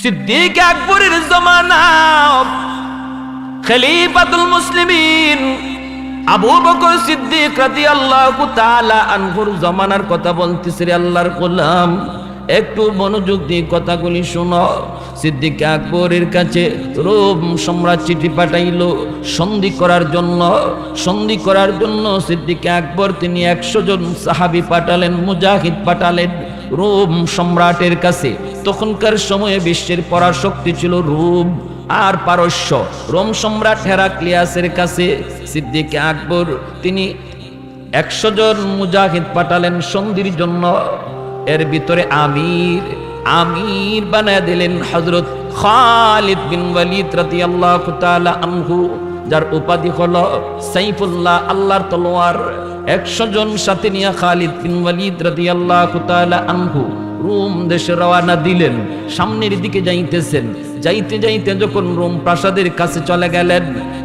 সিদ্দিক আকবরের জমানা খলিফাতুল মুসলিমিন আবু বকর সিদ্দিক রাদিয়াল্লাহু তাআলা আনহুর জমানার কথা বলতেছে। রে আল্লাহর গোলাম, একটু মনোযোগ দিয়ে কথাগুলি শোনো। সিদ্দিক আকবরের কাছে রোম সম্রাট চিঠি পাঠাইলো সন্ধি করার জন্য সিদ্দিক আকবর তিনি 100 জন সাহাবী পাঠালেন, মুজাহিদ পাঠালেন রোম সম্রাটের কাছে। তখনকার সময়ে বিশ্বের পরাশক্তি ছিল রোম আর পারস্য। রোম সম্রাট হেরাক্লিয়াসের কাছে সিদ্দিক আকবর তিনি 100 জন মুজাহিদ পাঠালেন সন্ধির জন্য। এর ভিতরে আমির বানায় দিলেন হযরত খালিদ বিন ওয়ালিদ রাদিয়াল্লাহু তাআলা আনহু, যার উপাধি হলো সাইফুল্লাহ, আল্লাহর তলোয়ার। 100 জন সাথে নিয়ে খালিদ বিন ওয়ালিদ রাদিয়াল্লাহু তাআলা আনহু রোম দেশে রওনা দিলেন। সামনের দিকে যাইতে যাইতে যখন রোম প্রাসাদের কাছে চলে গেলেন,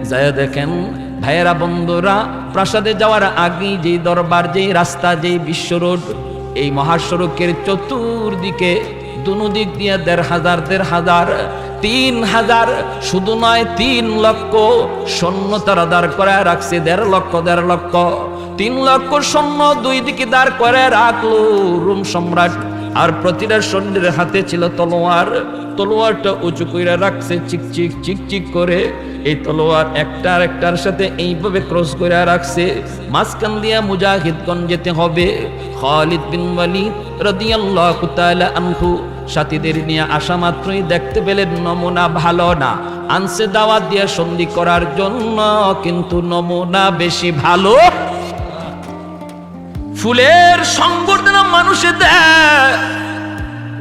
যায় দেখেন ভাইয়েরা বন্ধুরা, প্রাসাদে যাওয়ার আগেই যেই দরবার, যেই রাস্তা, যেই বিশ্ব রোড, এই মহাসড়কের চতুর্দিকে দুদিক দিয়ে 1,500 3,000 শুধু নয় 3 লক্ষ সৈন্য তারা দাঁড় করে রাখছে। 1.5 লক্ষ 3 লক্ষ সৈন্য দুই দিকে দাঁড় করে রাখলো রোম সম্রাট। আর প্রতিটা সৈন্যের হাতে ছিল তলোয়ারটা উঁচু করে রাখছে চিকচিক করে। এই তলোয়ার একটার সাথে এইভাবে ক্রস করে রাখছে। মাঝখান দিয়া মুজাহিদগণ যেতে হবে। খালিদ বিন ওয়ালিদ রাদিয়াল্লাহু তাআলা আনহু সাথীদের নিয়ে আসা মাত্রই দেখতে পেলেন নমুনা ভালো না, আনছে দাওয়াত দিয়ে সন্ধি করার জন্য, কিন্তু নমুনা বেশি ভালো। ফুলের সংবর্ধনা মানুষে দেয়,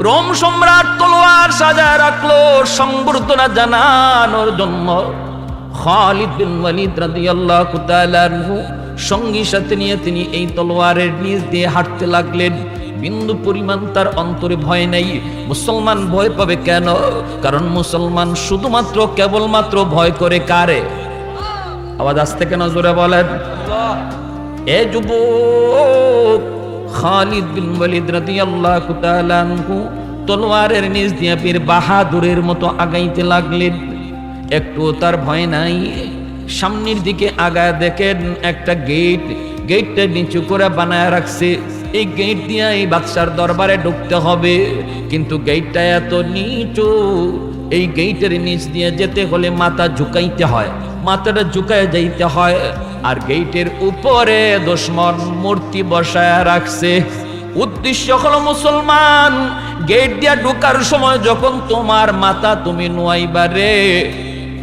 রোম সম্রাট তলোয়ার সাজায় রাখলো সংবর্ধনা জানানোর জন্য। খালিদ বিন ওয়ালিদ রাদিয়াল্লাহু তাআলা আনহু সঙ্গী সাথে নিয়ে তিনি এই তলোয়ারের নিচ দিয়ে হাঁটতে লাগলেন। বিন্দু পরিমাণ তার অন্তরে ভয় নেই। মুসলমান ভয় পাবে কেন? কারণ মুসলমান শুধুমাত্র কেবলমাত্র ভয় করে কারে? আওয়াজ আসতে কেন জোরে বলেন। এ যুবক, খালিদ বিন ওয়ালিদ রাদিয়াল্লাহু তাআলা আনহু তলোয়ারের নিচ দিয়ে বীর বাহাদুরের মতো আগাইতে লাগলেন। একটু তার ভয় নাই। সামনের দিকে আগায় দেখেন একটা গেটটা নিচু করে বানায় রাখছে। এই গেট দিয়ে এই বাদশার দরবারে ঢুকতে হবে, কিন্তু গেটটা এত নিচু, এই গেটের নিচ দিয়ে যেতে হলে মাথা ঝুঁকাইতে হয়, মাথাটা ঝুঁকায় যাইতে হয়। আর গেটের উপরে দুশমন মূর্তি বসায় রাখছে। উদ্দেশ্য হলো মুসলমান গেট দিয়া ঢোকার সময় যখন তোমার মাথা তুমি নোয়াইবারে,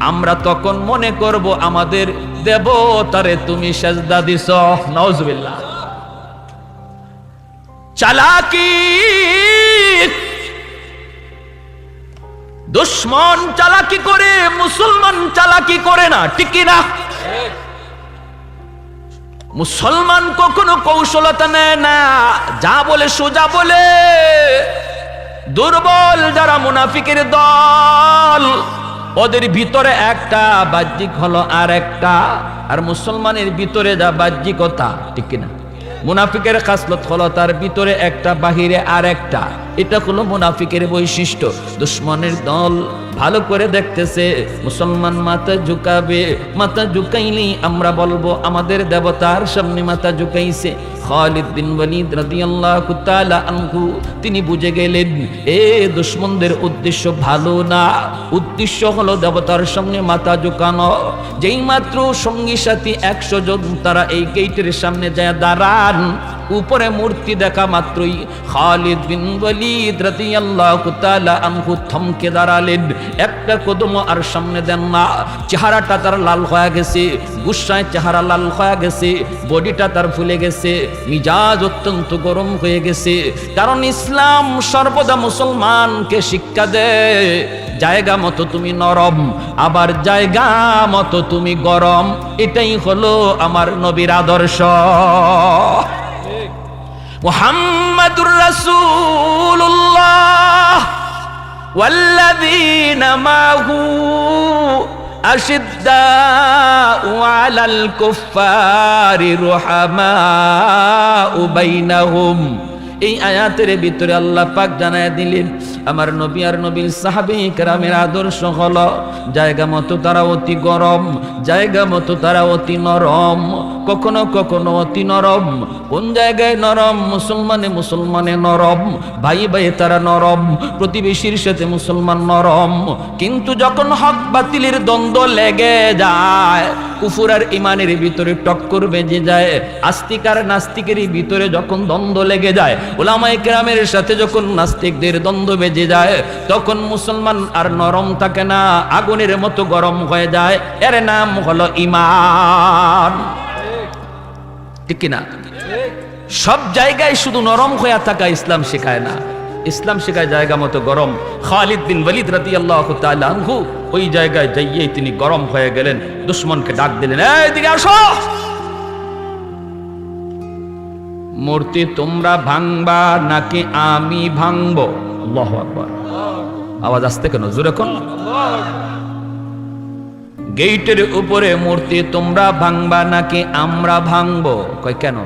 আমরা তখন মনে করব আমাদের দেবতারে তুমি সেজদা দিছ। নাউজুবিল্লাহ। চালাকি, দুশমন চালাকি করে, মুসলমান চালাকি করে না, ঠিক না? মুসলমান কখনো কৌশলতা নেয় না, যা বলে সোজা বলে। দুর্বল যারা মুনাফিকের দল, ওদের ভিতরে একটা, বাহ্যিক হলো আর একটা। আর মুসলমানের ভিতরে যা বাহ্যিকতা, ঠিক না? মুনাফিকের খাসলত হলো তার ভিতরে একটা, বাহিরে আর একটা। এটা হলো মুনাফিকের বৈশিষ্ট্য। দুশমনের দল ভালো করে দেখতেছে মুসলমান মাথা ঝুঁকাবে, মাথা ঝুঁকাইলেই আমরা বলবো আমাদের দেবতার সামনে মাথা ঝুঁকাইছে। খালিদ বিন ওয়ালিদ রাদিয়াল্লাহু তাআলা আনহু তিনি বুঝে গেলেন এ দুশমনদের উদ্দেশ্য ভালো না, উদ্দেশ্য হলো দেবতার সামনে মাথা ঝুঁকানো। যেই মাত্র সঙ্গী সাথী 100 জন তারা এই গেটের সামনে যায় দাঁড়ান, উপরে মূর্তি দেখা মাত্রই খালিদ বিন ওয়ালিদ রাদিয়াল্লাহু তাআলা আনহু থমকে দাঁড়ালেন। একটা কদম আর সামনে দেন না। চেহারাটা তার লাল হয়ে গেছে, গুসায় চেহারা লাল হয়ে গেছে, বডিটা তার ফুলে গেছে, মিজাজ অত্যন্ত গরম হয়ে গেছে। কারণ ইসলাম সর্বদা মুসলমানকে শিক্ষা দেয় জায়গা মতো তুমি নরম, আবার জায়গা মতো তুমি গরম। এটাই হলো আমার নবীর আদর্শ। মুহাম্মাদুর রাসূলুল্লাহ ওয়াল্লাযীনা মাহু আশিদ্দাউ আলাল কুফফারি রুহামাউ বাইনাহুম এই আয়াতের ভিতরে আল্লাহ পাক জানায় দিলেন আমার নবী আর নবীর সাহাবী কেরামের আদর্শ হলো জায়গা মতো তারা অতি গরম, জায়গা মতো তারা অতি নরম, কখনো কখনো অতি নরম। কোন জায়গায় নরম? মুসলমানে নরম, ভাই ভাই তারা নরম, প্রতিবেশীর সাথে মুসলমান নরম। কিন্তু যখন হক বাতিলের দ্বন্দ্ব লেগে যায়, কুফর আর ইমানের ভিতরে টক্কর বেজে যায়, আস্তিক আর নাস্তিকের ভিতরে যখন দ্বন্দ্ব লেগে যায়, উলামায়ে কেরামের সাথে যখন নাস্তিকদের দ্বন্দ্ব বেজে যায়, তখন মুসলমান আর নরম থাকে না, আগুনের মতো গরম হয়ে যায়। এর নাম হলো ঈমান। ঠিক কিনা? সব জায়গায় শুধু নরম হয়ে থাকা ইসলাম শেখায় না, ইসলাম শেখায় জায়গা মতো গরম। খালিদ বিন ওয়ালিদ রাদিয়াল্লাহু তাআলা আনহু ওই জায়গায় যাইয়েই তিনি গরম হয়ে গেলেন, দুশমনকে ডাক দিলেন, এই দিকে আসো, মূর্তি তোমরা ভাঙবা নাকি আমি ভাঙবো? আল্লাহু আকবার। আওয়াজ আসতে কেন? জোরে কোন। গেটের উপরে মূর্তি তোমরা ভাঙবা নাকি আমরা ভাঙবো? কয় কেন?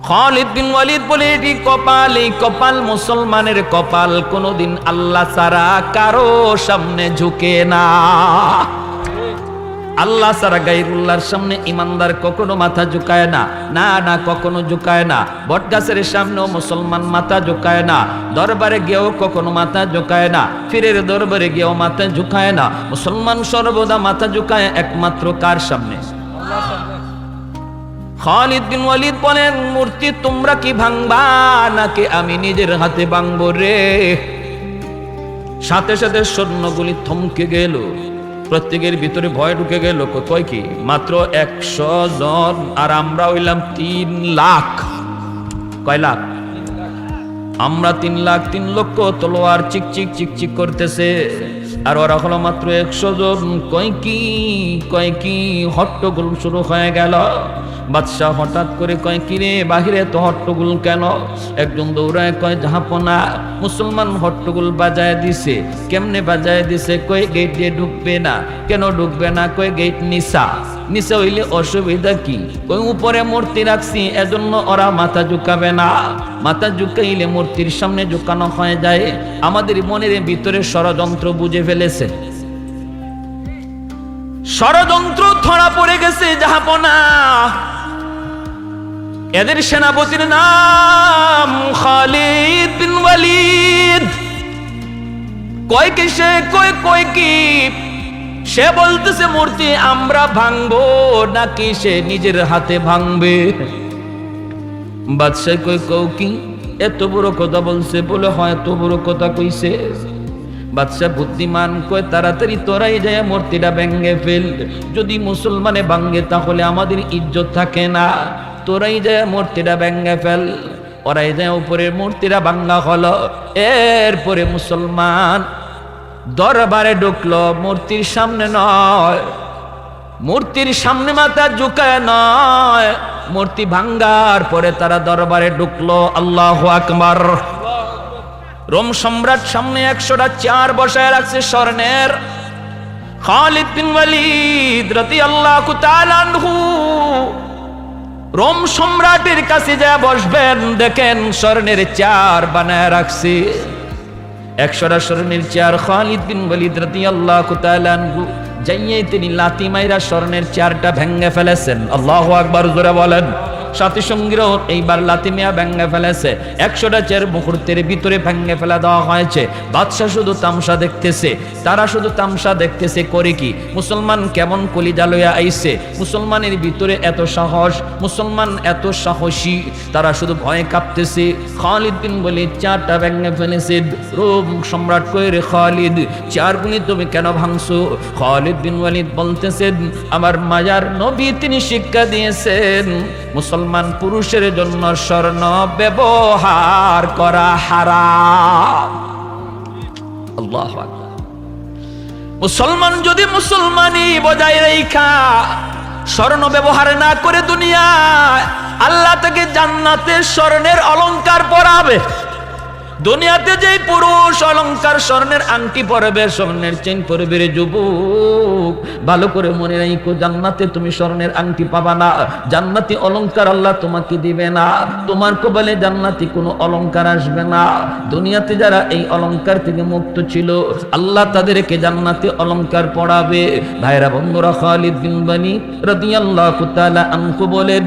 খালিদ বিন ওয়ালিদ বলে, এটি কপাল, এই কপাল মুসলমানের কপাল, কোনদিন আল্লাহ ছাড়া কারো সামনে ঝুঁকে না। আল্লাহ ছাড়া গায়রুল্লাহর সামনে ইমানদার কখনো মাথা ঝুঁকায় না, না না কখনো ঝুঁকায় না। বটগাছের সামনেও মুসলমান মাথা ঝুঁকায় না, দরবারে গিয়েও কখনো মাথা ঝুঁকায় না, ফিরের দরবারে গিয়েও মাথা ঝুঁকায় না। মুসলমান সর্বদা মাথা ঝুঁকায় একমাত্র কার সামনে? খালিদ বিন ওয়ালিদ বলেন, মূর্তি তোমরা কি ভাঙবা নাকি আমি নিজের হাতে ভাঙবো রে? সাথে সাথে সৈন্যগুলি থমকে গেল, প্রত্যেকের ভিতরে ভয় ঢুকে গেল। কয় কি? মাত্র 100 জন, আর আমরা হইলাম 3 লাখ। কয় লাখ? আমরা 3 লাখ, 3 লক্ষ তলোয়ার চিকচিক চিকচিক করতেছে, আর ওরা হলো মাত্র 100 জন। কয় কি হট্টগোল শুরু হয়ে গেল। বাদশাহ হঠাৎ করে কয়, কি রে বাহিরে তো হট্টগোল কেন? একজন দৌড়ায় কয়, জাহাপনা মুসলমান হট্টগোল বাজায় দিছে। কেমনে বাজায় দিছে? কয় গেট দিয়ে ঢুকবে না। কেন ঢুকবে না? কয় গেট নিচা হইলে অসুবিধা কি? কই উপরে মূর্তি রাখছি, এজন্য ওরা মাথা ঝুঁকাবে না। মাথা ঝুঁকাইলে মূর্তির সামনে ঝুঁকানো হয়ে যায়। আমাদের মনের ভিতরে ষড়যন্ত্র বুঝে ফেলেছে, ষড়যন্ত্র ধরা পড়ে গেছে জাহাপনা। এদের সেনাপতির নাম খালিদ বিন ওয়ালিদ। কয় কি সে? কয় কি? সে বলতেছে মূর্তি আমরা ভাঙবো নাকি সে নিজের হাতে ভাঙবে? বাদশাহ কয়, কও কি? এত বড় কথা বলছে বলে হয়, এত বড় কথা কইছে। বাদশাহ বুদ্ধিমান, কয় তাড়াতাড়ি তোরাই যায় মূর্তিটা ভেঙে ফেল। যদি মুসলমানে ভাঙে তাহলে আমাদের ইজ্জত থাকে না, তোরাই যায় মূর্তিটা ভেঙে ফেল। ওরাই যায় উপরে মূর্তিটা ভাঙা হলো। এরপরে মুসলমান দরবারে ঢুকলো, মূর্তির সামনে নয়, মূর্তির সামনে মাথা ঝুঁকায় নয়, মূর্তি ভাঙ্গার পরে তারা দরবারে ঢুকলো। আল্লাহু আকবার। রোম সম্রাট সামনে 100টা চেয়ার বসায় রাখছে স্বর্ণের। খালিদ বিন ওয়ালিদ রাদিয়াল্লাহু তাআলা আনহু রোম সম্রাটের কাছে যা বসবেন, দেখেন স্বর্ণের চেয়ার বানায় রাখছে। 100টা স্বর্ণের চেয়ার। খালিদ বিন ওয়ালিদ রাদিয়াল্লাহু তাআলা আনহু যাইয়ে তিনি লাথি মাইরা স্বর্ণের চেয়ারটা ভেঙে ফেলেছেন। আল্লাহু আকবার জোরে বলেন। সাথী সঙ্গীরাও এইবার লাথি মিয়া ভেঙে ফেলেছে। 100টা চেয়ার মুহূর্তের ভিতরে ভেঙে ফেলা দেওয়া হয়েছে। বাদশা শুধু তামসা দেখতেছে, তারা শুধু তামসা দেখতেছে। করে কি? মুসলমান কেমন কলিজা লইয়া আইছে, মুসলমানের ভিতরে এত সাহস, মুসলমান এত সাহসী, তারা শুধু ভয়ে কাঁপতেছে। খালিদ বিন ওয়ালিদ চেয়ারটা ভেঙে ফেলেছে। রোম সম্রাট কই, রে খালিদ চেয়ারগুলি তুমি কেন ভাঙছো? খালিদ বিন ওয়ালিদ বলতেছেন, আমার মায়ার নবী তিনি শিক্ষা দিয়েছেন মুসলমান পুরুষের জন্য স্বর্ণ ব্যবহার করা হারাম। আল্লাহু আকবার। মুসলমান যদি মুসলমানি বজায় রাখা স্বর্ণ ব্যবহার না করে দুনিয়ায়, আল্লাহ তাকে জান্নাতে স্বর্ণের অলংকার পরাবে। দুনিয়াতে যে পুরুষ অলংকার স্বর্ণের আংটি পরবে, স্বর্ণের চেন পরবে রে যুবক, ভালো করে মনে রাখো, জান্নাতে তুমি স্বর্ণের আংটি পাবা না, জান্নাতি অলংকার আল্লাহ তোমাকে দিবে না, তোমার কপালে জান্নাতি কোনো অলংকার আসবে না। দুনিয়াতে যারা এই অলংকার থেকে মুক্ত ছিল, আল্লাহ তাদেরকে জান্নাতি অলংকার পড়াবে। ভাইরা বন্ধুরা, খালিদ বিন ওয়ালিদ রাদিয়াল্লাহু তাআলা আনহু বলেন,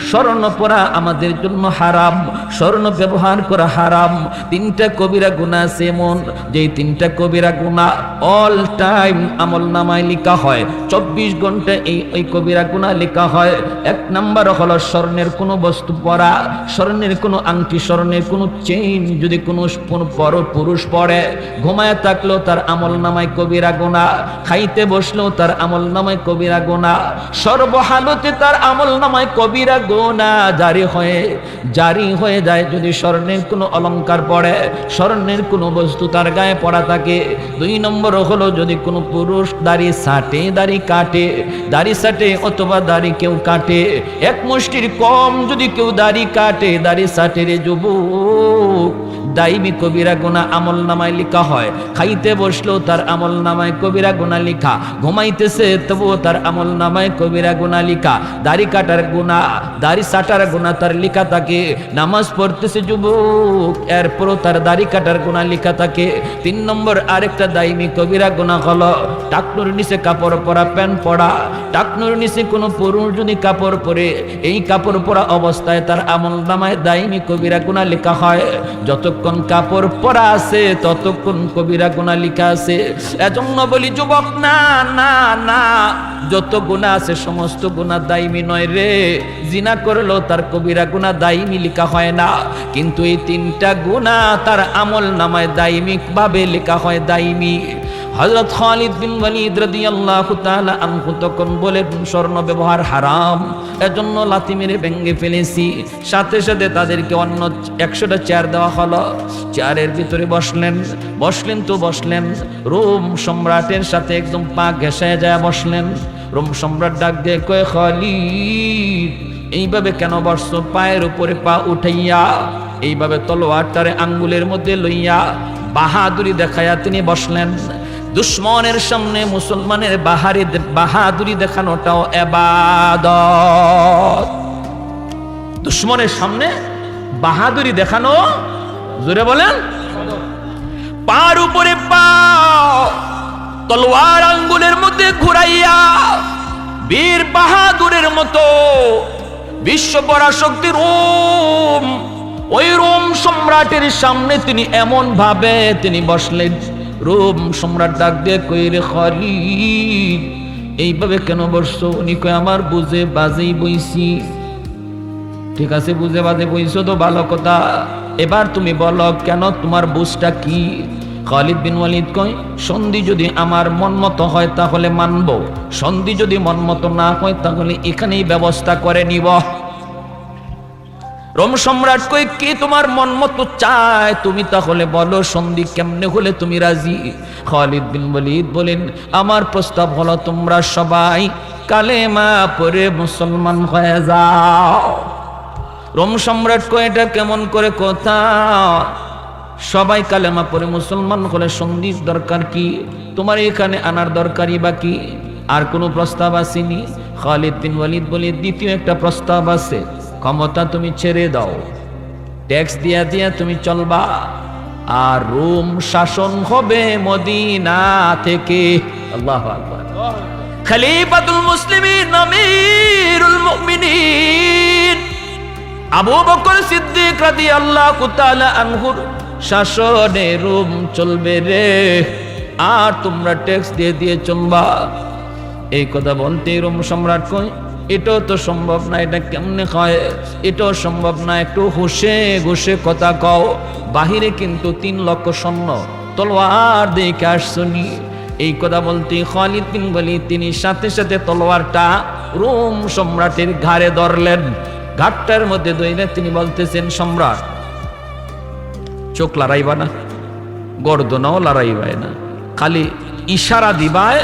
স্বর্ণ পরা আমাদের জন্য হারাম, স্বর্ণ ব্যবহার করা হারাম। তিনটা কবিরা গুনাহ আছে এমন, যে তিনটা কবিরা গুনাহ অল টাইম আমল নামায় লেখা হয়, 24 ঘন্টা এই কবিরা গুনাহ লেখা হয়। এক নাম্বার হলো স্বর্ণের কোনো বস্তু পরা, স্বর্ণের কোনো আংটি, স্বর্ণের কোনো চেইন যদি কোনো পুরুষ পরে, ঘুমায় থাকলেও তার আমল নামায় কবিরা গুনাহ, খাইতে বসলেও তার আমল নামায় কবিরা গুনাহ, সর্বহালতে তার আমল নামায় কবিরা গুনাহ জারি হয়ে যায় যদি স্বর্ণের কোনো অলংকার পড়ে, স্বর্ণের কোনো বস্তু তার গায়ে পড়া থাকে। 2 নম্বর হলো যদি কোনো পুরুষ দাড়ি কাটে অথবা দাড়ি কেউ কাটে, এক মুষ্টির কম যদি কেউ দাড়ি কাটে, দাড়ি সাটে রে যুবক, দাইমি কবিরা গুনাহ আমল নামায় লেখা হয়। খাইতে বসলেও তার আমল নামায় কবিরা গুনাহ লেখা, ঘুমাইতেছে তবুও তার আমল নামায় কবিরা গুনাহ লেখা, দাড়ি কাটার গুনাহ, দাড়ি সাটার গুনাহ তার লেখা থাকে, নামাজ পড়তেছে যুবক এরপরও তার দাড়ি কাটার গুনাহ লেখা থাকে। 3 নম্বর আরেকটা দাইমি কবিরা গুনাহ হলো টাকনুর নিচে কাপড় পরা, প্যান্ট পরা। টাকনুর নিচে কোনো পুরুষ যদি কাপড় পরে, এই কাপড় পরা অবস্থায় তার আমল নামায় দাইমি কবিরা গুনাহ লেখা হয়। যতক্ষণ কাপড় পরা আছে ততক্ষণ কবিরা গুনাহ লেখা আছে। এজন্য বলি যুবক, না না না, যত গুনাহ আছে সমস্ত গুনাহ দাইমি নয় রে। জিনা করলেও তার কবিরা গুনাহ দাইমি লেখা হয় না, কিন্তু এই 3টা গুনাহ তার আমল নামায় দাইমিক ভাবে লেখা হয়, দাইমি। হযরত খালিদ বিন ওয়ালিদ রাদিয়াল্লাহু তাআলা আনহু তখন বলেন, স্বর্ণ ব্যবহার হারাম, এজন্য লাথি মেরে ভেঙে ফেলেছি। সাথে সাথে তাদেরকে অন্য 100টা চেয়ার দেওয়া হলো, চেয়ারের ভিতরে বসলেন তো বসলেন, রোম সম্রাটের সাথে একদম পা ঘেঁষায় যায় বসলেন। রোম সম্রাট ডাক দিয়ে কয়, খালিদ এইভাবে কেন বসছো? পায়ের উপরে পা উঠাইয়া এইভাবে তলোয়ারটারে আঙ্গুলের মধ্যে লইয়া বাহাদুরি দেখাইয়া তিনি বসলেন। দুশ্মনের সামনে মুসলমানের বাহাদুরি দেখানোটাও ইবাদত। দুশ্মনের সামনে বাহাদুরি দেখানো, জোরে বলেন, পার উপরে পা, তলোয়ার আঙ্গুলের মধ্যে ঘুরাইয়া বীর বাহাদুরের মতো বিশ্ব পরাশক্তি রোম, ওই রোম সম্রাটের সামনে তিনি এমন ভাবে তিনি বসলেন। রোম সম্রাট ডাক দিয়ে কই, রে খালিদ এইভাবে কেন বসছো? উনি কয়, আমার বুঝে বাজেই বইছি। ঠিক আছে, বুঝে বাজে বইছো তো ভালো কথা, এবার তুমি বলো কেন, তোমার বুঝটা কি? খালিদ বিন ওয়ালিদ কয়, সন্ধি যদি আমার মন মতো হয় তাহলে মানব, সন্ধি যদি মন মতো না হয় তাহলে এখানেই ব্যবস্থা করে নিব। রোম সম্রাট কই, কি তোমার মন মতো চায় তুমি তাহলে বলো, সন্ধি কেমনে হলে তুমি রাজি? খালিদ বিন ওয়ালিদ বলেন, আমার প্রস্তাব হলো তোমরা সবাই কালেমা পড়ে মুসলমান হয়ে যাও। রোম সম্রাট কই, এটা কেমন করে কথা? সবাই কালেমা পড়ে মুসলমান হলে সন্ধির দরকার কি? তোমার এখানে আনার দরকারই বাকি আর কোনো প্রস্তাব আসেনি? খালিদ বিন ওয়ালিদ বলে, দ্বিতীয় একটা প্রস্তাব আছে, ক্ষমতা তুমি ছেড়ে দাও, ট্যাক্স দিয়া দিয়া তুমি চলবা, আর রোম শাসন হবে মদিনা থেকে। আল্লাহু আকবার। খলিফাতুল মুসলিমিন আমিরুল মুমিনিন আবু বকর সিদ্দিক রাদিয়াল্লাহু তাআলা আনহুর শাসনে রোম চলবে রে, আর তোমরা ট্যাক্স দিয়ে দিয়ে চলবা। এই কথা বলতে রোম সম্রাট কয়, এটাও তো সম্ভব না, এটা কেমনে হয়? এটাও সম্ভব না, একটু হুশে ঘুষে কথা কও। বাহিরে কিন্তু 3 লক্ষ সৈন্য তলোয়ার দেখে আসছনি। এই কথা বলতে খালিদ বিন ওয়ালিদ তিনি সাথে সাথে তলোয়ারটা রোম সম্রাটের ঘাড়ে ধরলেন। ঘাটটার মধ্যে ধরে তিনি বলতেছেন, সম্রাট চোখ লড়াইবা না, গর্দনাও লড়াইবায় না, খালি ইশারা দিবায়,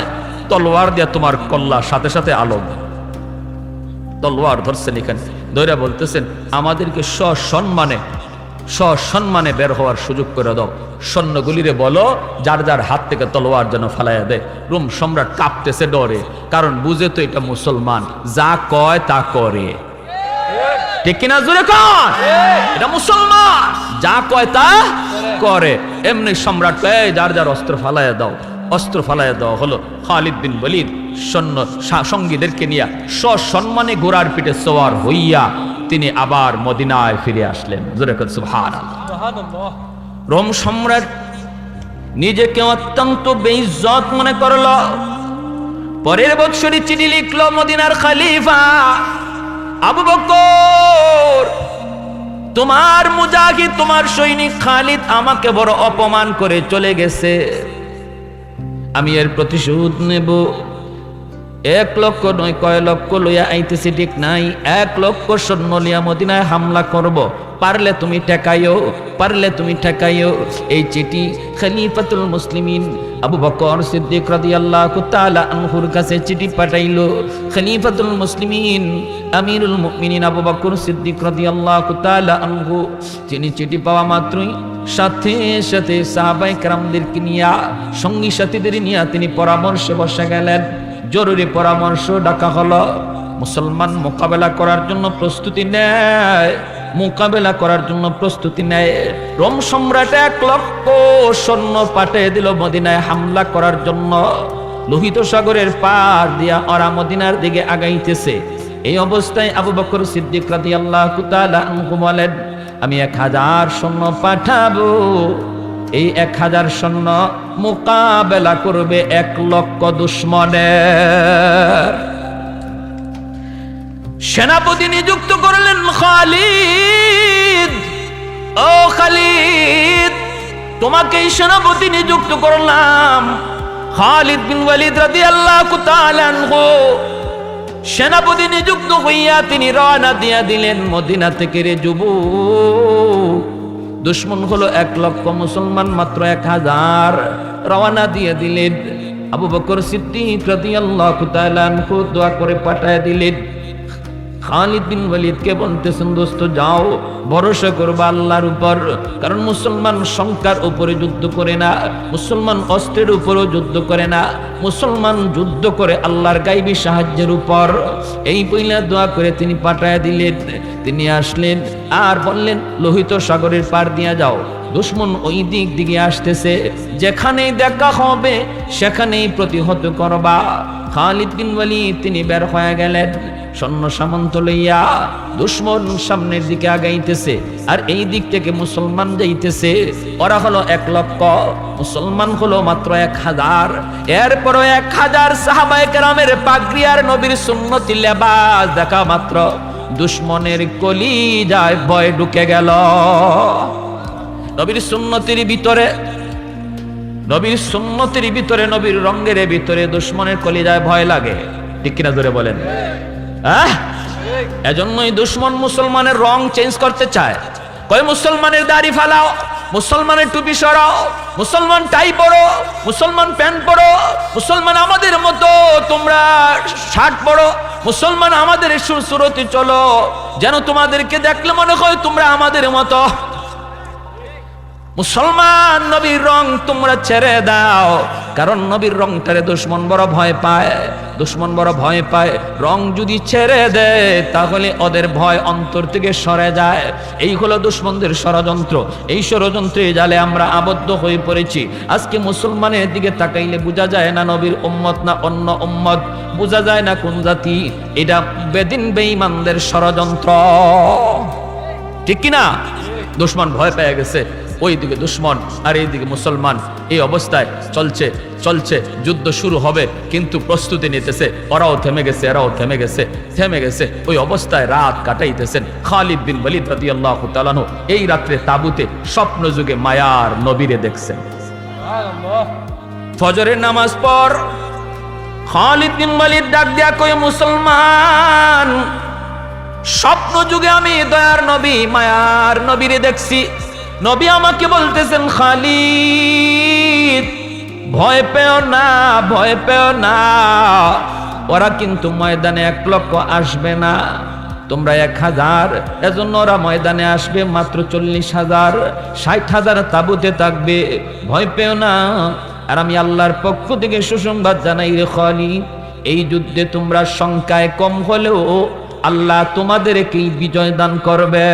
তলোয়ার দিয়া তোমার কল্লা সাথে সাথে আলম। তলোয়ার ধরছেন এখানে, ধৈরা বলতেছেন, আমাদেরকে সসম্মানে সসম্মানে বের হওয়ার সুযোগ করে দাও। সৈন্যগুলিরে বলো যার যার হাত থেকে তলোয়ার যেন ফালাইয়া দেয়। রোম সম্রাট কাঁপতেছে ডরে, কারণ বুঝে তো এটা মুসলমান, যা কয় তা করে। ঠিক কিনা জোরে কর, এটা মুসলমান, যা কয় তা করে। এমনি সম্রাট কয় যার যার অস্ত্র ফালাইয়া দাও। অস্ত্র ফালাইয়া দেওয়া হলো। খালিদ বিন ওয়ালিদ সৈন্য সঙ্গীদেরকে নিয়ে সসম্মানে ঘোড়ার পিঠে সওয়ার হইয়া তিনি আবার মদিনায় ফিরে আসলেন। জোরে কর সুবহানাল্লাহ। রোম সম্রাট নিজেকে অত্যন্ত বেইজ্জত মনে করল। পরের বছরই চিঠি লিখল মদিনার খলিফা আবু বকর, তোমার মুজাহিদ, তোমার সৈনিক খালিদ আমাকে বড় অপমান করে চলে গেছে, আমি এর প্রতিশোধ নেব। 1 লক্ষ নয় কয় লক্ষ লইয়া আইতেছি ঠিক নাই, 1 লক্ষ সৈন্য লইয়া মদিনায় হামলা করব। পারলে তুমি ঠেকাইও, পারলে তুমি ঠেকাইও। এই চিঠি খলিফাতুল মুসলিমিন আবু বকর সিদ্দিক রাদিয়াল্লাহু তাআলা আনহুর কাছে চিঠি পাঠাইলো। খলিফাতুল মুসলিমিন আমিরুল মুমিনিন আবু বকর সিদ্দিক রাদিয়াল্লাহু তাআলা আনহু তিনি চিঠি পাওয়া মাত্রই সাথে সাথে সাহাবায়ে কেরামদেরকে নিয়ে, সঙ্গী সাথীদের নিয়ে তিনি পরামর্শে বসে গেলেন। জরুরি পরামর্শ ডাকা হলো। মুসলমান মোকাবেলা করার জন্য প্রস্তুতি নেয়, মোকাবেলা করার জন্য প্রস্তুতি নেয়। রোম সম্রাট 1 লক্ষ সৈন্য পাঠিয়ে দিল মদিনায় হামলা করার জন্য। লোহিত সাগরের পার দিয়া ওরা মদিনার দিকে আগাইতেছে। এই অবস্থায় আবু বকর সিদ্দিক রাদিয়াল্লাহু তাআলা আনহু বলেন, আমি 1000 সৈন্য পাঠাবো। এই 1000 সৈন্য মোকাবেলা করবে 1 লক্ষ দুশমনের। সেনাপতি নিযুক্ত করলেন খালিদ। ও খালিদ, তোমাকে সেনাপতি নিযুক্ত করলাম। খালিদ বিন ওয়ালিদ রাদিয়াল্লাহু তাআলা আনহু সেনাপতি নিযুক্ত হইয়া তিনি রওনা দিয়া দিলেন মদিনা থেকে। রে যুবক, দুশমন হলো 1 লক্ষ, মুসলমান মাত্র 1000। রওনা দিয়ে দিলেন। আবু বকর সিদ্দিক রাদিয়াল্লাহু তাআলা আনহু দোয়া করে পাঠায় দিলেন। খালিদ বিন ওয়ালিদকে বলতেছেন, দোস্ত যাও, ভরসা করবা আল্লাহর উপর, কারণ মুসলমান সংখ্যার উপরে যুদ্ধ করে না, মুসলমান অস্ত্রের উপরও যুদ্ধ করে না, মুসলমান যুদ্ধ করে আল্লাহর গায়বী সাহায্যের উপর। এই বইলা দোয়া করে তিনি পাঠায় দিলেন। তিনি আসলেন আর বললেন, লোহিত সাগরের পার দিয়া যাও, দুশমন ওই দিক দিকে আসতেছে, যেখানেই দেখা হবে সেখানেই প্রতিহত করবা। খালিদ বিন ওয়ালিদ তিনি বের হয়ে গেলেন সৈন্য সামন্ত লইয়া। দুশমন সামনের দিকে আগাইতেছে আর এই দিক থেকে মুসলমান যাইতেছে। ওরা হলো 1 লক্ষ, মুসলমান হলো মাত্র 1000। এরপরও 1000 সাহাবায়ে কেরামের পাগড়ি আর নবীর সুন্নতি লেবাস দেখা মাত্র দুশমনের কলিজায় ভয় ঢুকে গেল। নবীর সুন্নতির ভিতরে, নবীর সুন্নতির ভিতরে, নবীর রঙের ভিতরে দুশমনের কলিজায় ভয় লাগে। ঠিক কিনা জোরে বলেন? এজন্যই দুশমন মুসলমানের রং চেঞ্জ করতে চায়। কয় মুসলমানের দাড়ি ফালাও, মুসলমানের টুপি সরাও, মুসলমান টাই পরো, মুসলমান প্যান্ট পরো, মুসলমান আমাদের মতো তোমরা শার্ট পরো, মুসলমান আমাদের সুরতে চলো, যেন তোমাদেরকে দেখলে মনে হয় তোমরা আমাদের মতো। মুসলমান নবীর রং তোমরা ছেড়ে দাও, কারণ নবীর রংটারে দুশমন বড় ভয় পায়। দুশমন বড় ভয় পায়, রং যদি ছেড়ে দেয় তাহলে ওদের ভয় অন্তর থেকে সরে যায়। এই হলো দুশমনদের ষড়যন্ত্র। এই ষড়যন্ত্রে জালে আমরা আবদ্ধ হয়ে পড়েছি। আজকে মুসলমানের দিকে তাকাইলে বোঝা যায় না নবীর উম্মত না অন্য উম্মত, বোঝা যায় না কোন জাতি। এটা বেদিন বেঈমানদের ষড়যন্ত্র। ঠিক কিনা? দুশমন ভয় পেয়ে গেছে, ওইদিকে দুশমন আর এইদিকে মুসলমান। এই অবস্থায় চলছে চলছে, যুদ্ধ শুরু হবে, কিন্তু প্রস্তুতি নিতেছে। ওরাও থেমে গেছে, এরাও থেমে গেছে, থেমে গেছে। ওই অবস্থায় রাত কাটাইতেছেন খালিদ বিন ওয়ালিদ রাদিয়াল্লাহু তাআলা আনহু। এই রাত্রে তাবুতে স্বপ্ন যুগে মায়ার নবীরে দেখছেন। ফজরের নামাজ পর খালিদ বিন ওয়ালিদ ডাক দিয়া কয়, মুসলমান, স্বপ্ন যুগে আমি দয়ার নবী মায়ার নবীরে দেখছি। নবী আমাকে বলতেছেন, খালিদ ভয় পেও না, ভয় পেও না, ওরা কিন্তু ময়দানে 1 লক্ষ আসবে না। তোমরা 1000, এজন্য ওরা ময়দানে আসবে মাত্র 40,000, 60,000 তাবুতে থাকবে, ভয় পেও না। আর আমি আল্লাহর পক্ষ থেকে সুসংবাদ জানাই রে খালিদ, এই যুদ্ধে তোমরা সংখ্যায় কম হলেও আল্লাহ তোমাদেরকেই বিজয় দান করবে।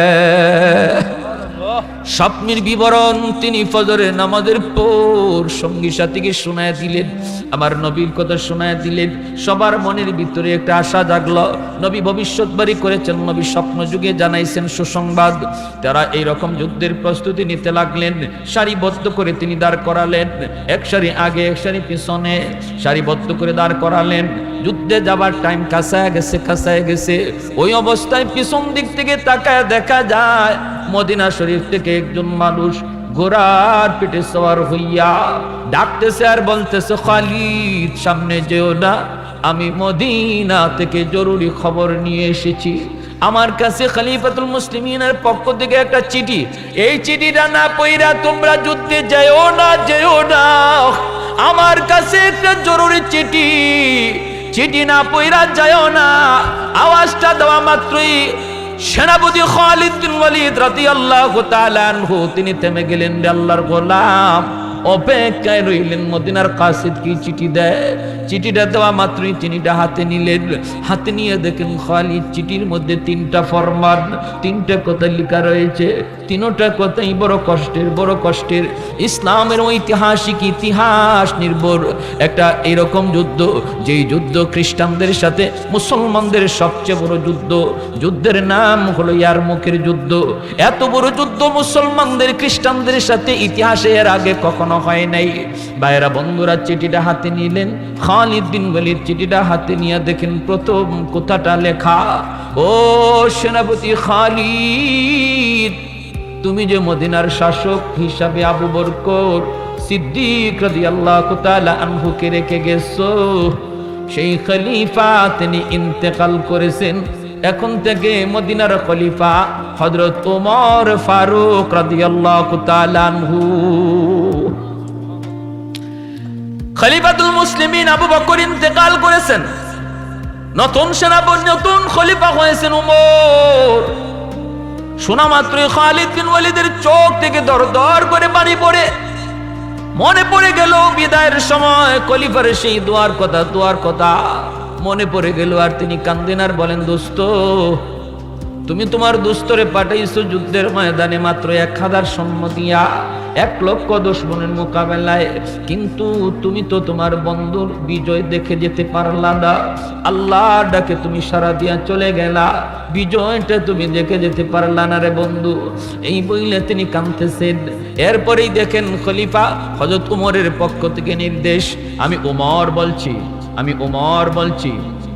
স্বপ্নের বিবরণ তিনি ফজরের নামাজের পর সঙ্গী সাথীকে শোনায় দিলেন, আমার নবীর কথা শোনায় দিলেন। সবার মনের ভিতরে একটা আশা জাগলো। নবী ভবিষ্যৎবাণী করেছেন, নবী স্বপ্ন যুগে জানাইছেন সুসংবাদ। তারা এইরকম যুদ্ধের প্রস্তুতি নিতে লাগলেন। সারিবদ্ধ করে তিনি দাঁড় করালেন, এক সারি আগে এক সারি পিছনে, সারিবদ্ধ করে দাঁড় করালেন। যুদ্ধে যাবার টাইম কাছায় গেছে। ওই অবস্থায় পিছন দিক থেকে তাকায় দেখা যায় মদিনা শরীফ থেকে একজন মানুষ ঘোড়ার পিঠে সওয়ার হইয়া ডাকতেছে আর বলতেছে, খালিদ সামনে যেও না, আমি মদিনা থেকে জরুরি খবর নিয়ে এসেছি। আমার কাছে খলিফাতুল মুসলিমিনের পক্ষ থেকে একটা চিঠি, এই চিঠিটা না পইরা তোমরা যুদ্ধে যেও না। আমার কাছে একটা জরুরি চিঠি না পইরা যাও না। আওয়াজটা দেওয়া মাত্রই সেনাপতি খালিদ বিন ওয়ালিদ রাদিয়াল্লাহু তাআলা আনহু তিনি থেমে গেলেন। আল্লাহর গোলাম অপেক্ষায় রইলেন মদিনার কাসিদ কি চিঠি দেয়। চিঠিটা দেওয়া মাত্রই চিঠিটা হাতে নিলেন। হাতে নিয়ে দেখেন খালিদ চিঠির মধ্যে 3টা ফরমান, 3টা কথা লেখা রয়েছে। 3টা কথাই বড় কষ্টের। ইসলামের ঐতিহাসিক ইতিহাস নির্ভর একটা এরকম যুদ্ধ, যেই যুদ্ধ খ্রিস্টানদের সাথে মুসলমানদের সবচেয়ে বড় যুদ্ধের নাম হলো ইয়ারমুকের যুদ্ধ। এত বড় যুদ্ধ মুসলমানদের খ্রিস্টানদের সাথে ইতিহাসে এর আগে কখনো হয় নাই। ভাইরা বন্ধুরা, চিঠিটা হাতে নিলেন। খালিদ বিন ওয়ালিদ চিঠিটা হাতে নিয়ে দেখেন প্রথম কথাটা লেখা, ও সেনাপতি খালিদ, তুমি যে মদিনার শাসক হিসাবে আবু বকর সিদ্দিক রাদিয়াল্লাহু তাআলা আনহুকে রেখে গেছো, সেই খলিফা তিনি ইন্তেকাল করেছেন। এখন থেকে মদিনার খলিফা হযরত ওমর ফারুক রাদিয়াল্লাহু তাআলা আনহু। খলিফাতুল মুসলিমিন আবু বকর ইন্তেকাল করেছেন, নতুন সেনাপতি নতুন খলিফা হয়েছেন ওমর। শোনা মাত্রই খালিদ বিন ওয়ালিদের চোখ থেকে দর করে পানি পড়ে। মনে পড়ে গেল বিদায়ের সময় খলিফার সেই দোয়ার কথা মনে পড়ে গেল। আর তিনি কান্দেন আর বলেন, দোস্ত, তুমি তোমার দোস্তরে পাঠাইছো যুদ্ধের ময়দানে মাত্র 1000 সৈন্য দিয়া 1,00,000 দুশমনের মোকাবেলায়, কিন্তু তুমি তো তোমার বন্ধুর বিজয় দেখে যেতে পারলা না। আল্লাহর ডাকে তুমি সারা দিয়া চলে গেলা, বিজয়টা তুমি দেখে যেতে পারলা না রে বন্ধু। এই বইলে তিনি কাঁদতেছেন। এরপরেই দেখেন খলিফা হযরত উমরের পক্ষ থেকে নির্দেশ, আমি ওমর বলছি,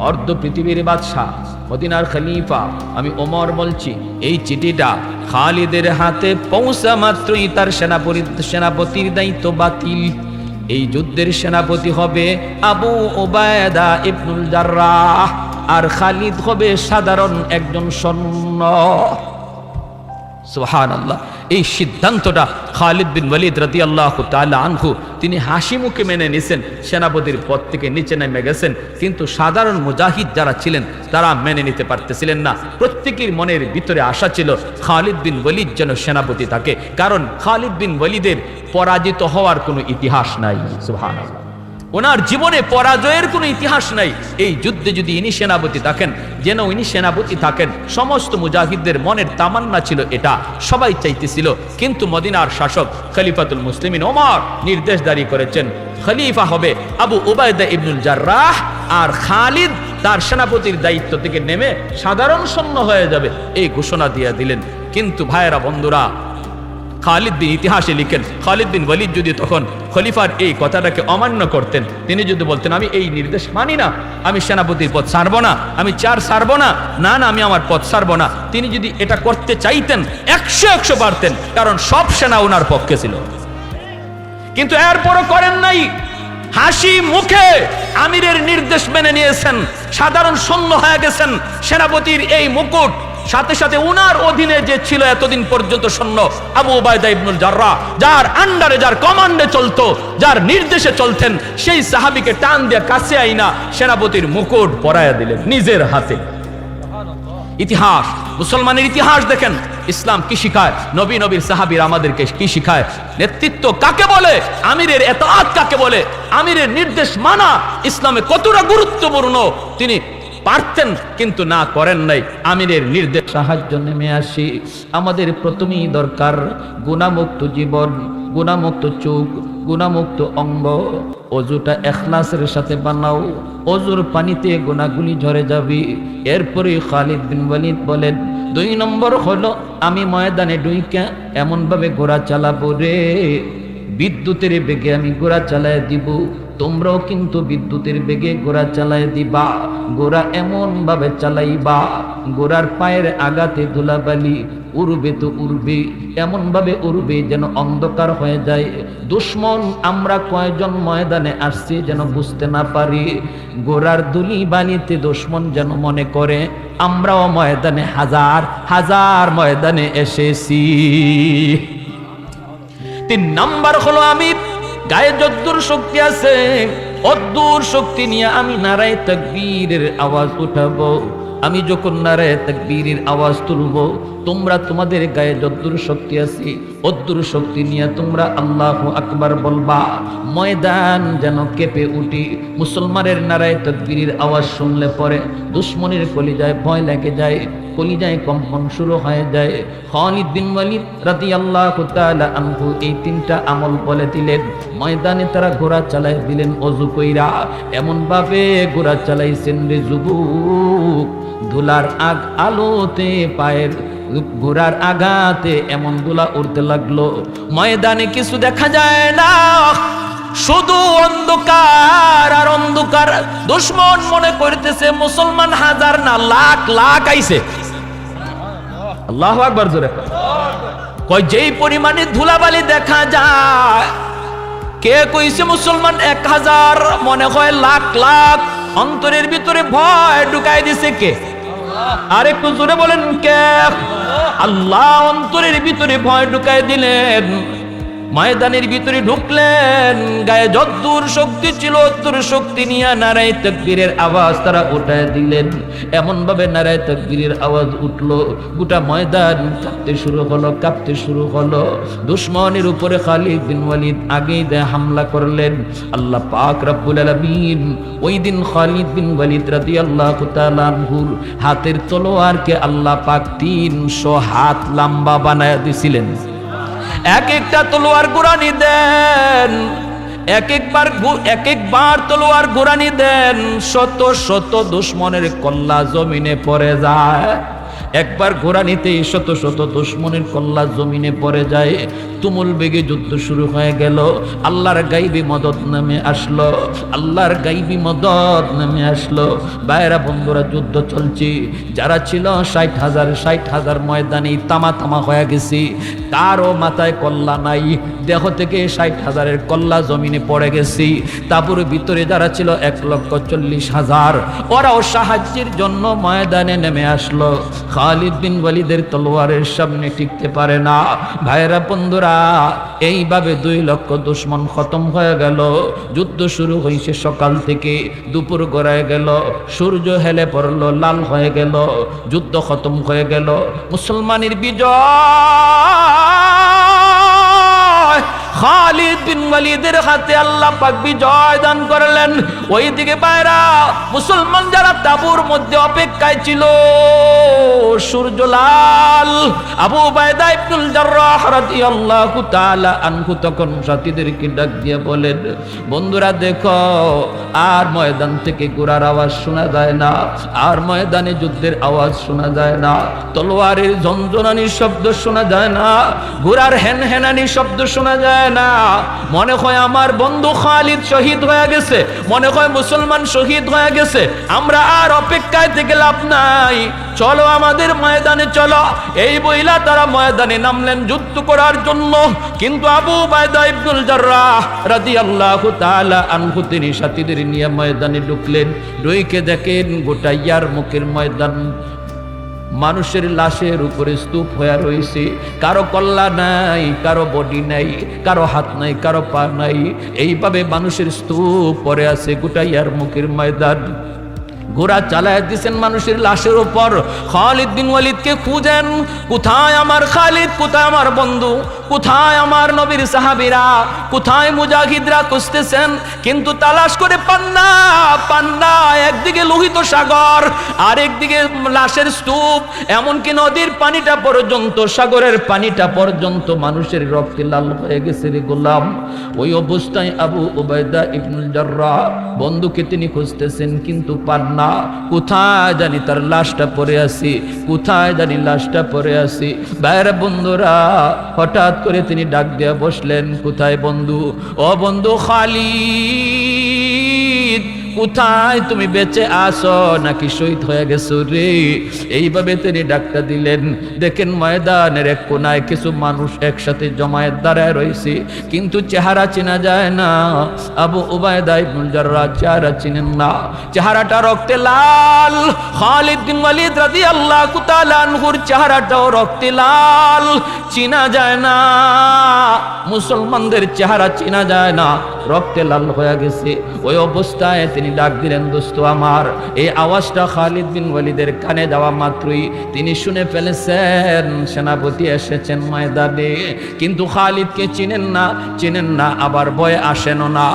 অর্ধ পৃথিবীর বাদশাহ মদিনার খলিফা আমি ওমর বলছি, এই চিঠিটা খালিদের হাতে পৌঁছা মাত্রই তার সেনাপতির দায়িত্ব বাতিল। এই যুদ্ধের সেনাপতি হবে আবু উবায়দা ইবনুল জাররাহ, আর খালিদ হবে সাধারণ একজন সৈন্য। সুবহানাল্লাহ। এই সিদ্ধান্তটা খালিদ বিন ওয়ালিদ রাদিয়াল্লাহু তাআলা আনহু তিনি হাসি মুখে মেনে নিয়েছেন, সেনাপতির পদ থেকে নিচে নেমে গেছেন। কিন্তু সাধারণ মুজাহিদ যারা ছিলেন তারা মেনে নিতে পারতেছিলেন না। প্রত্যেকের মনের ভিতরে আশা ছিল খালিদ বিন ওয়ালিদ যেন সেনাপতি থাকে, কারণ খালিদ বিন ওয়ালিদের পরাজিত হওয়ার কোনো ইতিহাস নাই। সুবহানাল্লাহ। ওনার জীবনে পরাজয়ের কোনো ইতিহাস নাই। এই যুদ্ধে যদি ইনি সেনাপতি থাকেন, যেন ইনি সেনাপতি থাকেন। সমস্ত মুজাহিদদের মনের তামান্না ছিল এটা, সবাই চাইতেছিল। কিন্তু মদিনার শাসক খলিফাতুল মুসলিমিন ওমর নির্দেশ জারি করেছেন, খলিফা হবে আবু উবায়দা ইবনুল জাররাহ, আর খালিদ তার সেনাপতির দায়িত্ব থেকে নেমে সাধারণ সৈন্য হয়ে যাবে, এই ঘোষণা দিয়ে দিলেন। কিন্তু ভাইয়েরা বন্ধুরা, খালিদ বিন ইতিহাসে লিখেন, খালিদ বিন ওয়ালিদ যদি তখন খলিফার এই কথাটাকে অমান্য করতেন, তিনি যদি বলতেন আমি এই নির্দেশ মানি না, আমি সেনাপতির পদ ছাড়বো না, আমি ছাড়বো না, আমি আমার পদ ছাড়বো না, তিনি যদি এটা করতে চাইতেন 100 পারতেন, কারণ সব সেনা ওনার পক্ষে ছিল। কিন্তু এরপরও করেন নাই, হাসি মুখে আমিরের নির্দেশ মেনে নিয়েছেন, সাধারণ সৈন্য হয়ে গেছেন। সেনাপতির এই মুকুট সাথে সাথে উনার অধীনে যে ছিল এতদিন পর্যন্ত সৈন্য আবু উবায়দা ইবনুল জাররাহ, যার আন্ডারে যার কমান্ডে চলতো, যার নির্দেশে চলতেন, সেই সাহাবীকে টান দিয়ে কাছে আইনা সেনাপতির মুকুট পরাইয়া দিলেন নিজের হাতে। ইতিহাস, মুসলমানের ইতিহাস দেখেন, ইসলাম কি শিখায়, নবী নবীর সাহাবীর আমাদেরকে কি শিখায়, নেতৃত্ব কাকে বলে, আমিরের এতাআত কাকে বলে, আমিরের নির্দেশ মানা ইসলামে কতটা গুরুত্বপূর্ণ তিনি পারতেন কিন্তু না করেন নাই। আমিরের নির্দেশ সাহায্য নেমে আসি। আমাদের প্রথমেই দরকার গুনাহমুক্ত জীবন, গুনাহমুক্ত চোখ, গুনাহমুক্ত অঙ্গ। অজুটা ইখলাসের সাথে বানাও, অজুর পানিতে গুনাহগুলি ঝরে যাবে। এরপরে খালিদ বিন ওয়ালিদ বলেন, 2 নম্বর হলো আমি ময়দানে ডুইকা এমন ভাবে ঘোড়া চালাবো রে, বিদ্যুতের বেগে আমি ঘোড়া চালায় দিব, তোমরাও কিন্তু বিদ্যুতের বেগে ঘোড়া চালায় দিবা। ঘোড়া এমন ভাবে চালাইবা, ঘোড়ার পায়ের আগাতে ধুলাবালি উড়বে তো উড়বে, এমন ভাবে উড়বে যেন অন্ধকার হয়ে যায়। দুশ্মন আমরা কয়জন ময়দানে আসছি যেন বুঝতে না পারি। ঘোড়ার ধুলি বালিতে দুশ্মন যেন মনে করে আমরাও ময়দানে হাজার হাজার ময়দানে এসেছি। 3 নাম্বার হলো আমি গায়ে যদ্দুর শক্তি আছে অদ্দুর শক্তি নিয়ে আমি নারায়ে তাকবীরের আওয়াজ উঠাবো। আমি যখন নারায়ে তাকবীরের আওয়াজ তুলবো, তোমরা তোমাদের গায়ে যদ্দুর শক্তি আছে অদ্দুর শক্তি নিয়ে তোমরা আল্লাহু আকবার বলবা। ময়দান যেন কেঁপে উঠি। মুসলমানের নারায়ে তাকবীরের আওয়াজ শুনলে পরে দুশ্মনের কলিজায় ভয় লেগে যায়, কলিজায় কম্পন শুরু হয়ে যায়। খালিদ বিন ওয়ালিদ রাদিয়াল্লাহু তাআলা আনহু এই 3টা আমল বলে দিলেন। ময়দানে তারা ঘোড়া চালায় দিলেন অজু কইরা, এমন ভাবে ঘোড়া চালাইছেন রে যুবক, ধুলার আলোতে পায়ের ঘোড়ার আঘাতে এমন ধুলা উড়তে লাগলো, ময়দানে কিছু দেখা যায় না, শুধু অন্ধকার আর অন্ধকার। দুশ্মন মনে করতেছে মুসলমান হাজার না লাখ লাখ আইছে। আল্লাহু আকবার জোরে কয়, যেই পরিমাণে ধুলাবালি দেখা যায়, কে কইছে মুসলমান 1000, মনে হয় লাখ লাখ। অন্তরের ভিতরে ভয় ঢুকাই দিছে কে? আর একটু জোরে বলেন কে? আল্লাহ অন্তরের ভিতরে ভয় ঢুকাই দিলেন। ময়দানের ভিতরে ঢুকলেন, গায়ে যদ্দুর শক্তি ছিল অদ্দুর শক্তি নিয়ে নারায়ে তাকবীরের আওয়াজ তারা উঠায় দিলেন। এমন ভাবে নারায়ে তাকবীরের আওয়াজ উঠলো, গোটা ময়দান কাঁপতে শুরু হলো, কাঁপতে শুরু হলো। দুশ্মনের উপরে খালিদ বিন ওয়ালিদ আগেই দেয় হামলা করলেন। আল্লাহ পাক রব্বুল আলামিন ওই দিন খালিদ বিন ওয়ালিদ রাদিয়াল্লাহু তাআলা আনহুর হাতের তলোয়ারকে আল্লাহ পাক 300 হাত লম্বা বানায় দিছিলেন। এক একটা তলোয়ার গোরানি দেন, এক একবার তলোয়ার গোরানি দেন, শত শত দুশ্মনের কল্লা জমিনে পড়ে যায়। একবার ঘোড়া নিতেই শত শত দুশ্মনের কল্লা জমিনে পড়ে যায়। তুমুল বেগে যুদ্ধ শুরু হয়ে গেল। আল্লাহর গাইবী মদদ নামে আসলো, আল্লাহর গাইবী মদদ নামে আসলো। ভাইরা বন্ধুরা, যুদ্ধ চলছে। যারা ছিল 60,000 ময়দানে তামা তামা হয়ে গেছে। কারো মাথায় কল্লা নাই, দেহ থেকে 60,000-এর কল্লা জমিনে পড়ে গেছে। তারপরে ভিতরে যারা ছিল 1,40,000, ওরাও সাহায্যের জন্য ময়দানে নেমে আসলো। খালিদ বিন ওয়ালিদের তলোয়ারের সামনে টিকতে পারে না। ভাইরা বন্ধুরা, এইভাবে 2 লক্ষ দুশ্মন খতম হয়ে গেল। যুদ্ধ শুরু হয়েছে সকাল থেকে, দুপুর গড়ায় গেল, সূর্য হেলে পড়লো, লাল হয়ে গেল, যুদ্ধ খতম হয়ে গেল। মুসলমানের বিজয়। খালিদ বিন ওয়ালিদের হাতে আল্লাহ পাক বিজয় দান করলেন। ওইদিকে বাইরা মুসলমান যারা তাঁবুর মধ্যে অপেক্ষায় ছিল, সূর্য লাল। আবু উবাইদা ইবনুল জাররাহ রাদিয়াল্লাহু তাআলা আনহু তখন সাথীদেরকে ডাক দিয়ে বলেন, বন্ধুরা দেখো, আর ময়দান থেকে ঘোড়ার আওয়াজ শোনা যায় না, আর ময়দানে যুদ্ধের আওয়াজ শোনা যায় না, তলোয়ারের ঝনঝনানির শব্দ শোনা যায় না, ঘোড়ার হেনহেনানির শব্দ শোনা যায় না। মনে হয় আমার বন্ধু খালিদ শহীদ হয়ে গেছে, মনে হয় মুসলমান শহীদ হয়ে গেছে। আমরা আর অপেক্ষায় থেকে লাভ নাই, চলো আমাদের ময়দানে চলো। এই বইলা তারা ময়দানে নামলেন যুদ্ধ করার জন্য। কিন্তু আবু উবাইদা ইবনুল জাররাহ রাদিয়াল্লাহু তাআলা আনহু তিনি সাথীদের নিয়ে ময়দানে ঢুকলেন। ঢুকে দেখেন গোটা ইয়ারমুকের ময়দান মানুষের লাশের উপরে স্তূপ হয়ে রয়েছে। কারো কল্লা নাই, কারো বডি নাই, কারো হাত নাই, কারো পা নাই, এইভাবে মানুষের স্তূপ পড়ে আছে গোটা ইয়ারমুকের ময়দান। ঘোড়া চালায় দিছেন মানুষের লাশের উপর। খালিদ বিন ওয়ালিদকে খুঁজেন, কোথায় আমার খালিদ, কোথায় আমার বন্ধু, কোথায় আমার নবীর সাহাবীরা, কোথায় মুজাহিদরা খুঁজতেছেন, কিন্তু তালাশ করে পান না, পান না। একদিকে লোহিত সাগর, আরেকদিকে লাশের স্তূপ, এমনকি নদীর পানিটা পর্যন্ত, সাগরের পানিটা পর্যন্ত মানুষের রক্তে লাল হয়ে গেছে রে গোলাম। ওই অবস্থায় আবু উবাইদা ইবনুল জাররাহ বন্ধুকে তিনি খুঁজতেছেন, কিন্তু পান না। কোথায় জানি তার লাশটা পড়ে আছে, কোথায় জানি লাশটা পড়ে আছে। বাইরে বন্ধুরা, হঠাৎ করে তিনি ডাক দিয়া বসলেন, কোথায় বন্ধু? ও বন্ধু খালিদ, কোথায় তুমি? বেঁচে আসো নাকি শহীদ হয়ে গেছো রে? এইভাবে তিনি ডাকটা দিলেন। দেখেন ময়দানের এক কোনায় কিছু মানুষ একসাথে জমায়েত দাঁড়ায় রয়েছে, কিন্তু চেহারা চেনা যায় না। আবু উবাইদা ইবনুল জাররাহ চেহারা চিনেন না, চেহারাটা রক্তে লাল। খালিদ বিন ওয়ালিদ রাদিয়াল্লাহু তাআলা আনহুর চেহারাটাও রক্তে লাল, চিনা যায় না। মুসলমানদের চেহারা চিনা যায় না, রক্তে লাল হয়ে গেছে। ওই অবস্থায় তিনি ডাক দিলেন, দোস্ত আমার। এই আওয়াজটা খালিদ বিন ওয়ালিদের কানে যাওয়া মাত্রই তিনি শুনে ফেলেছেন সেনাপতি এসেছেন ময়দানে, কিন্তু খালিদকে চিনেন না, চিনেন না, আবার ভয় আসেনও না।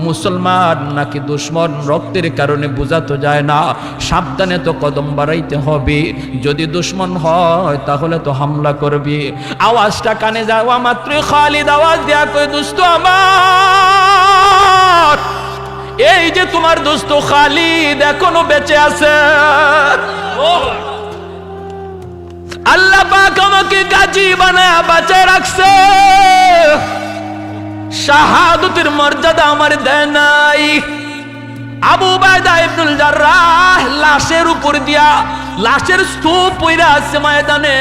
মুসলমান নাকি দুশ্মন রক্তের কারণে বোঝা তো যায় না, সাবধানে তো কদম বাড়াইতে হবে। যদি দুশ্মন হয় তাহলে তো হামলা করবে। আওয়াজটা কানে যাওয়া মাত্রই খালিদ আওয়াজ দেয়া কই, দোস্ত আমার, এই যে তোমার দোস্ত খালিদ এখনো বেঁচে আছে। আল্লাহ পাক আমাকে গাজী বানায় বাঁচায় রাখছে, শাহাদতের মর্যাদা আমার দেয় নাই। আবু উবাইদা ইবনুল জাররাহ লাশের উপর দিয়া, লাশের স্তূপ পইরা আছে ময়দানে।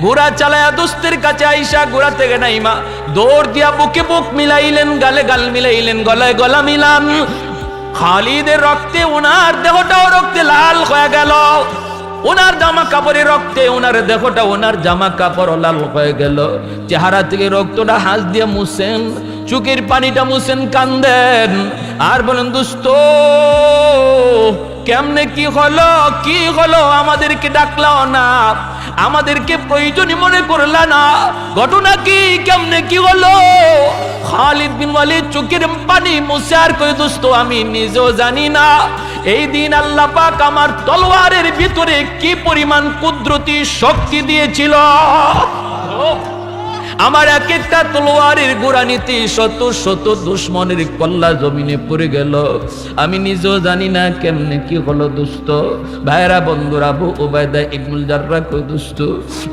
ঘোড়া চালায়া দোস্তের কাছে আইসা ঘোড়া থেকে নাইমা দৌড় দিয়া বুকে বুক মিলাইলেন, গালে গাল মিলাইলেন, গলায় গলা মিলান। খালিদের রক্তে ওনার দেহটাও রক্তে লাল হয়ে গেল, ওনার জামা কাপড়ের রক্তে ওনার দেহটা, ওনার জামা কাপড় লাল হয়ে গেল। চেহারা থেকে রক্তটা হাত দিয়ে মুছেন, চোখের পানিটা মুছেন, কান্দেন আর বলেন, দোস্ত কেমনে কি হলো, কি হলো? আমাদেরকে ডাকলাও না, আমাদেরকে প্রয়োজনই মনে করলা না, ঘটনা কি, কেমনে কি হলো? খালিদ বিন ওয়ালিদ চোখের পানি মুছে আর কই, দোস্ত আমি নিজেও জানি না। এই দিন আল্লাহ পাক আমার তলোয়ারের ভিতরে কি পরিমাণ কুদরতি শক্তি দিয়েছিল। আমার এক একটা তলোয়ারের গোড়ানিতে শত শত দুশ্মনের কল্লা জমিনে পড়ে গেল, আমি নিজেও জানি না কেমনে কি হলো। দোস্ত ভাইরা বন্ধুরা, আবু উবাইদা ইবনুল জাররাহ কই, দোস্ত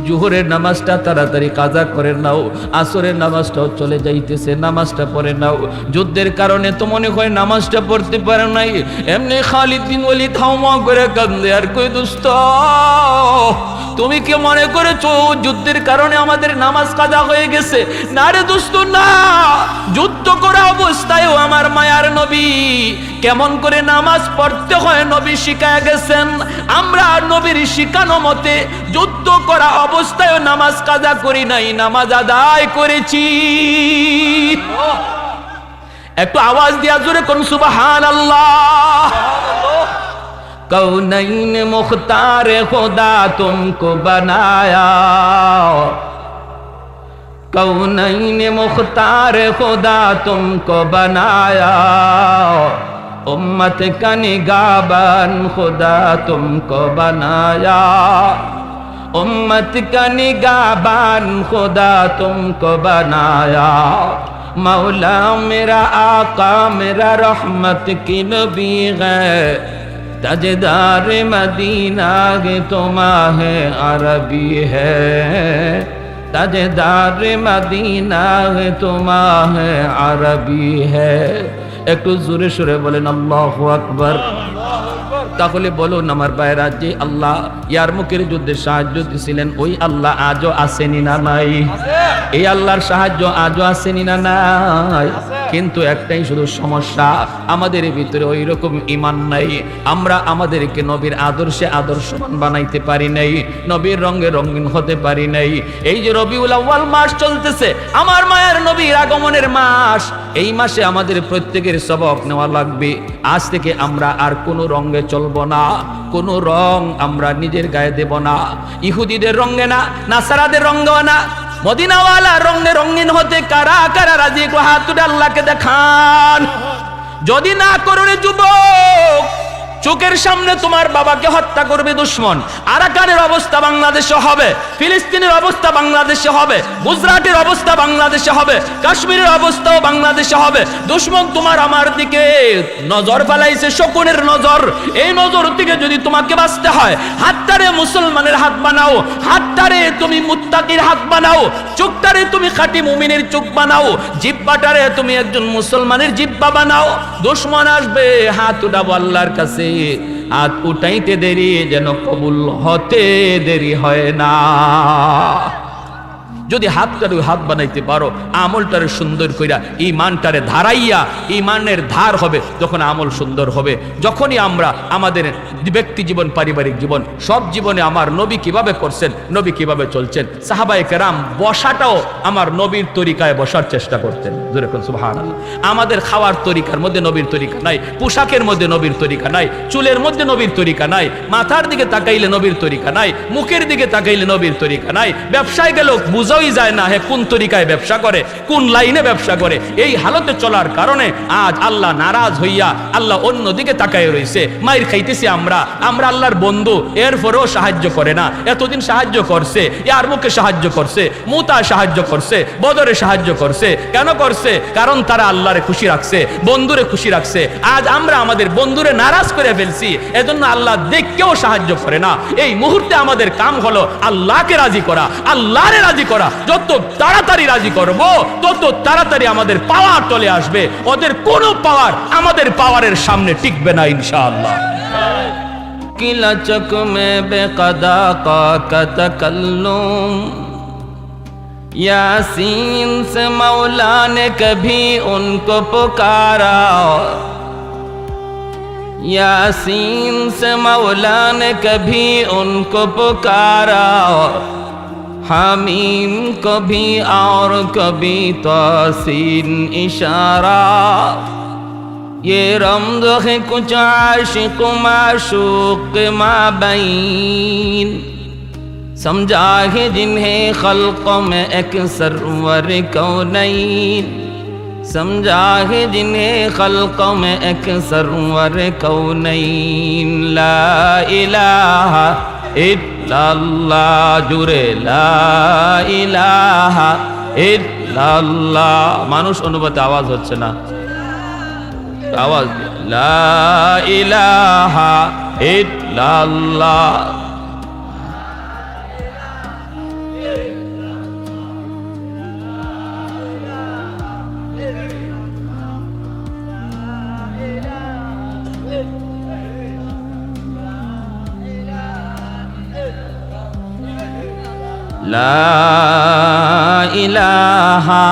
জোহরের নামাজটা তাড়াতাড়ি কাজা করে নাও, আসরের নামাজটাও চলে যাইতেছে, নামাজটা পড়ে নাও। যুদ্ধের কারণে তো মনে হয় নামাজটা পড়তে পারে নাই। এমনি খালিদ বিন ওয়ালিদ হাওমা করে কান্দে আর কই, দোস্ত তুমি কি মনে করেছো যুদ্ধের কারণে আমাদের নামাজ কাজা হয়ে গেছে? না রে দোস্ত, না। যুদ্ধ করা অবস্থায়ও আমার মায়ার নবী কেমন করে নামাজ পড়তে হয় নবী শিখায় গেছেন। আমরা নবীর শিখানো মতে যুদ্ধ করা অবস্থায়ও নামাজ কাজা করি নাই, নামাজ আদায় করেছি। একটু আওয়াজ দিয়া জোরে কোন সুবহানাল্লাহ। कौनैन मुख्तार खुदा तुमको बनाया, कौनैन मुख्तार खुदा तुमको बनाया, उम्मत का निगाहबान खुदा तुमको बनाया, उम्मत का निगाहबान खुदा तुमको बनाया। मौला मेरा आका मेरा रहमत की नबी है, ताजदार मदीना है तुम्हां है अरबी है, ताजदार मदीना है तुम्हां है अरबी है। একটু জোরে সুরে বলেন আল্লাহু আকবার। তাহলে বলুন আমার ভাইরা, যে আল্লাহ ইয়ারমুকের যুদ্ধে সাহায্য দিয়েছিলেন ওই আল্লাহ আজও আসেনি না নাই? এই আল্লাহর সাহায্য আজও আসেনি না নাই? কিন্তু একটাই শুধু সমস্যা, আমাদের ভিতরে ওই রকম ঈমান নাই। আমরা আমাদেরকে নবীর আদর্শে আদর্শবান বানাইতে পারি নাই, নবীর রঙে রঙিন হতে পারি নাই। এই যে রবিউল আউয়াল মাস চলতেছে, আমার মায়ের নবীর আগমনের মাস, এই মাসে আমাদের প্রত্যেকের সবক নেওয়া লাগবে। আজ থেকে আমরা আর কোনো রঙে চলবো না, কোনো রং আমরা নিজের গায়ে দেব না। ইহুদিদের রঙে না, নাসারাদের রঙেও না, মদিনাওয়ালা রঙে রঙিন হতে কারা কারা রাজি? হাত তুলে আল্লাহকে দেখান। যদি না করো রে যুবক, চোখের সামনে তোমার বাবাকে হত্যা করবে দুশমন। আরাকানের অবস্থা বাংলাদেশে হবে, ফিলিস্তিনের অবস্থা বাংলাদেশে হবে, গুজরাটের অবস্থা বাংলাদেশে হবে, কাশ্মীরের অবস্থাও বাংলাদেশে হবে। দুশমন তোমার আমার দিকে নজর ফেলাইছে, শকুনের নজর। এই নজর থেকে যদি তোমাকে বাঁচতে হয়, হাতটারে মুসলমানের হাত বানাও, হাতটারে তুমি মুত্তাকির হাত বানাও, চোখটারে তুমি খাঁটি মুমিনের চোখ বানাও, জিহ্বাটারে তুমি একজন মুসলমানের জিহ্বা বানাও। দুশমন আসবে, হাত উঠাবো আল্লাহর কাছে, হাত উঠাইতে দেরি যেন কবুল হতে দেরি হয় না। যদি হাতটারে হাত বানাইতে পারো, আমলটারে সুন্দর কইরা, ইমানটারে ধারাইয়া, ইমানের ধার হবে যখন আমল সুন্দর হবে। যখনই আমরা আমাদের ব্যক্তি জীবন, পারিবারিক জীবন, সব জীবনে আমার নবী কিভাবে করছেন, নবী কিভাবে চলছেন, সাহাবায়ে কেরাম বসাটাও আমার নবীর তরিকায় বসার চেষ্টা করতেন। জোরে কোন সুবহানাল্লাহ। আমাদের খাওয়ার তরিকার মধ্যে নবীর তরিকা নাই, পোশাকের মধ্যে নবীর তরিকা নাই, চুলের মধ্যে নবীর তরিকা নাই, মাথার দিকে তাকাইলে নবীর তরিকা নাই, মুখের দিকে তাকাইলে নবীর তরিকা নাই। ব্যবসায় গেল বুঝাই যায় না হে কোন তরিকায় ব্যবসা করে, কোন লাইনে ব্যবসা করে। এই হালতে চলার কারণে আজ আল্লাহ নারাজ হইয়া আল্লাহ অন্য দিকে তাকায় রয়েছে। মাইর খাইতেছি আমরা আল্লাহর বন্ধু, এরপরেও সাহায্য করে না। এতদিন সাহায্য করছে, ইয়ারমুকে সাহায্য করছে, মুতা সাহায্য করছে, বদরে সাহায্য করছে। কেন করছে? কারণ তারা আল্লাহরে খুশি রাখছে, বন্ধুরে খুশি রাখছে। আজ আমরা আমাদের বন্ধুরে নারাজ করে ফেলছি, এজন্য আল্লাহ দেখকেও সাহায্য করে না। এই মুহূর্তে আমাদের কাম হলো আল্লাহকে রাজি করা, আল্লাহরে রাজি করা। যত তাড়াতাড়ি রাজি করব, তত তাড়াতাড়ি আমাদের পাওয়ার চলে আসবে। ওদের কোনো পাওয়ার আমাদের পাওয়ারের সামনে টিকবে না ইনশাআল্লাহ। কিলা চক মে বেকদা কা তাকাল্লুম, यासीन से मौला ने कभी उनको पुकारा, यासीन से मौला ने कभी उनको पुकारा, हामीम को भी और कभी तौसीन इशारा। ये रमज़ है कुछ आशिक माशूक माबैन, समझा है जिन्हें खल्क़ों में एक सरवर कौनैन, समझा है जिन्हें खल्क़ों में एक सरवर कौनैन। ला इलाहा इल्लल्लाह, जुरे ला इलाहा इल्लल्लाह। মানুষ অনুবাদে আওয়াজ হচ্ছে না, আওয়াজ লা ইলাহা ইল্লাল্লাহ। লা ইলাহা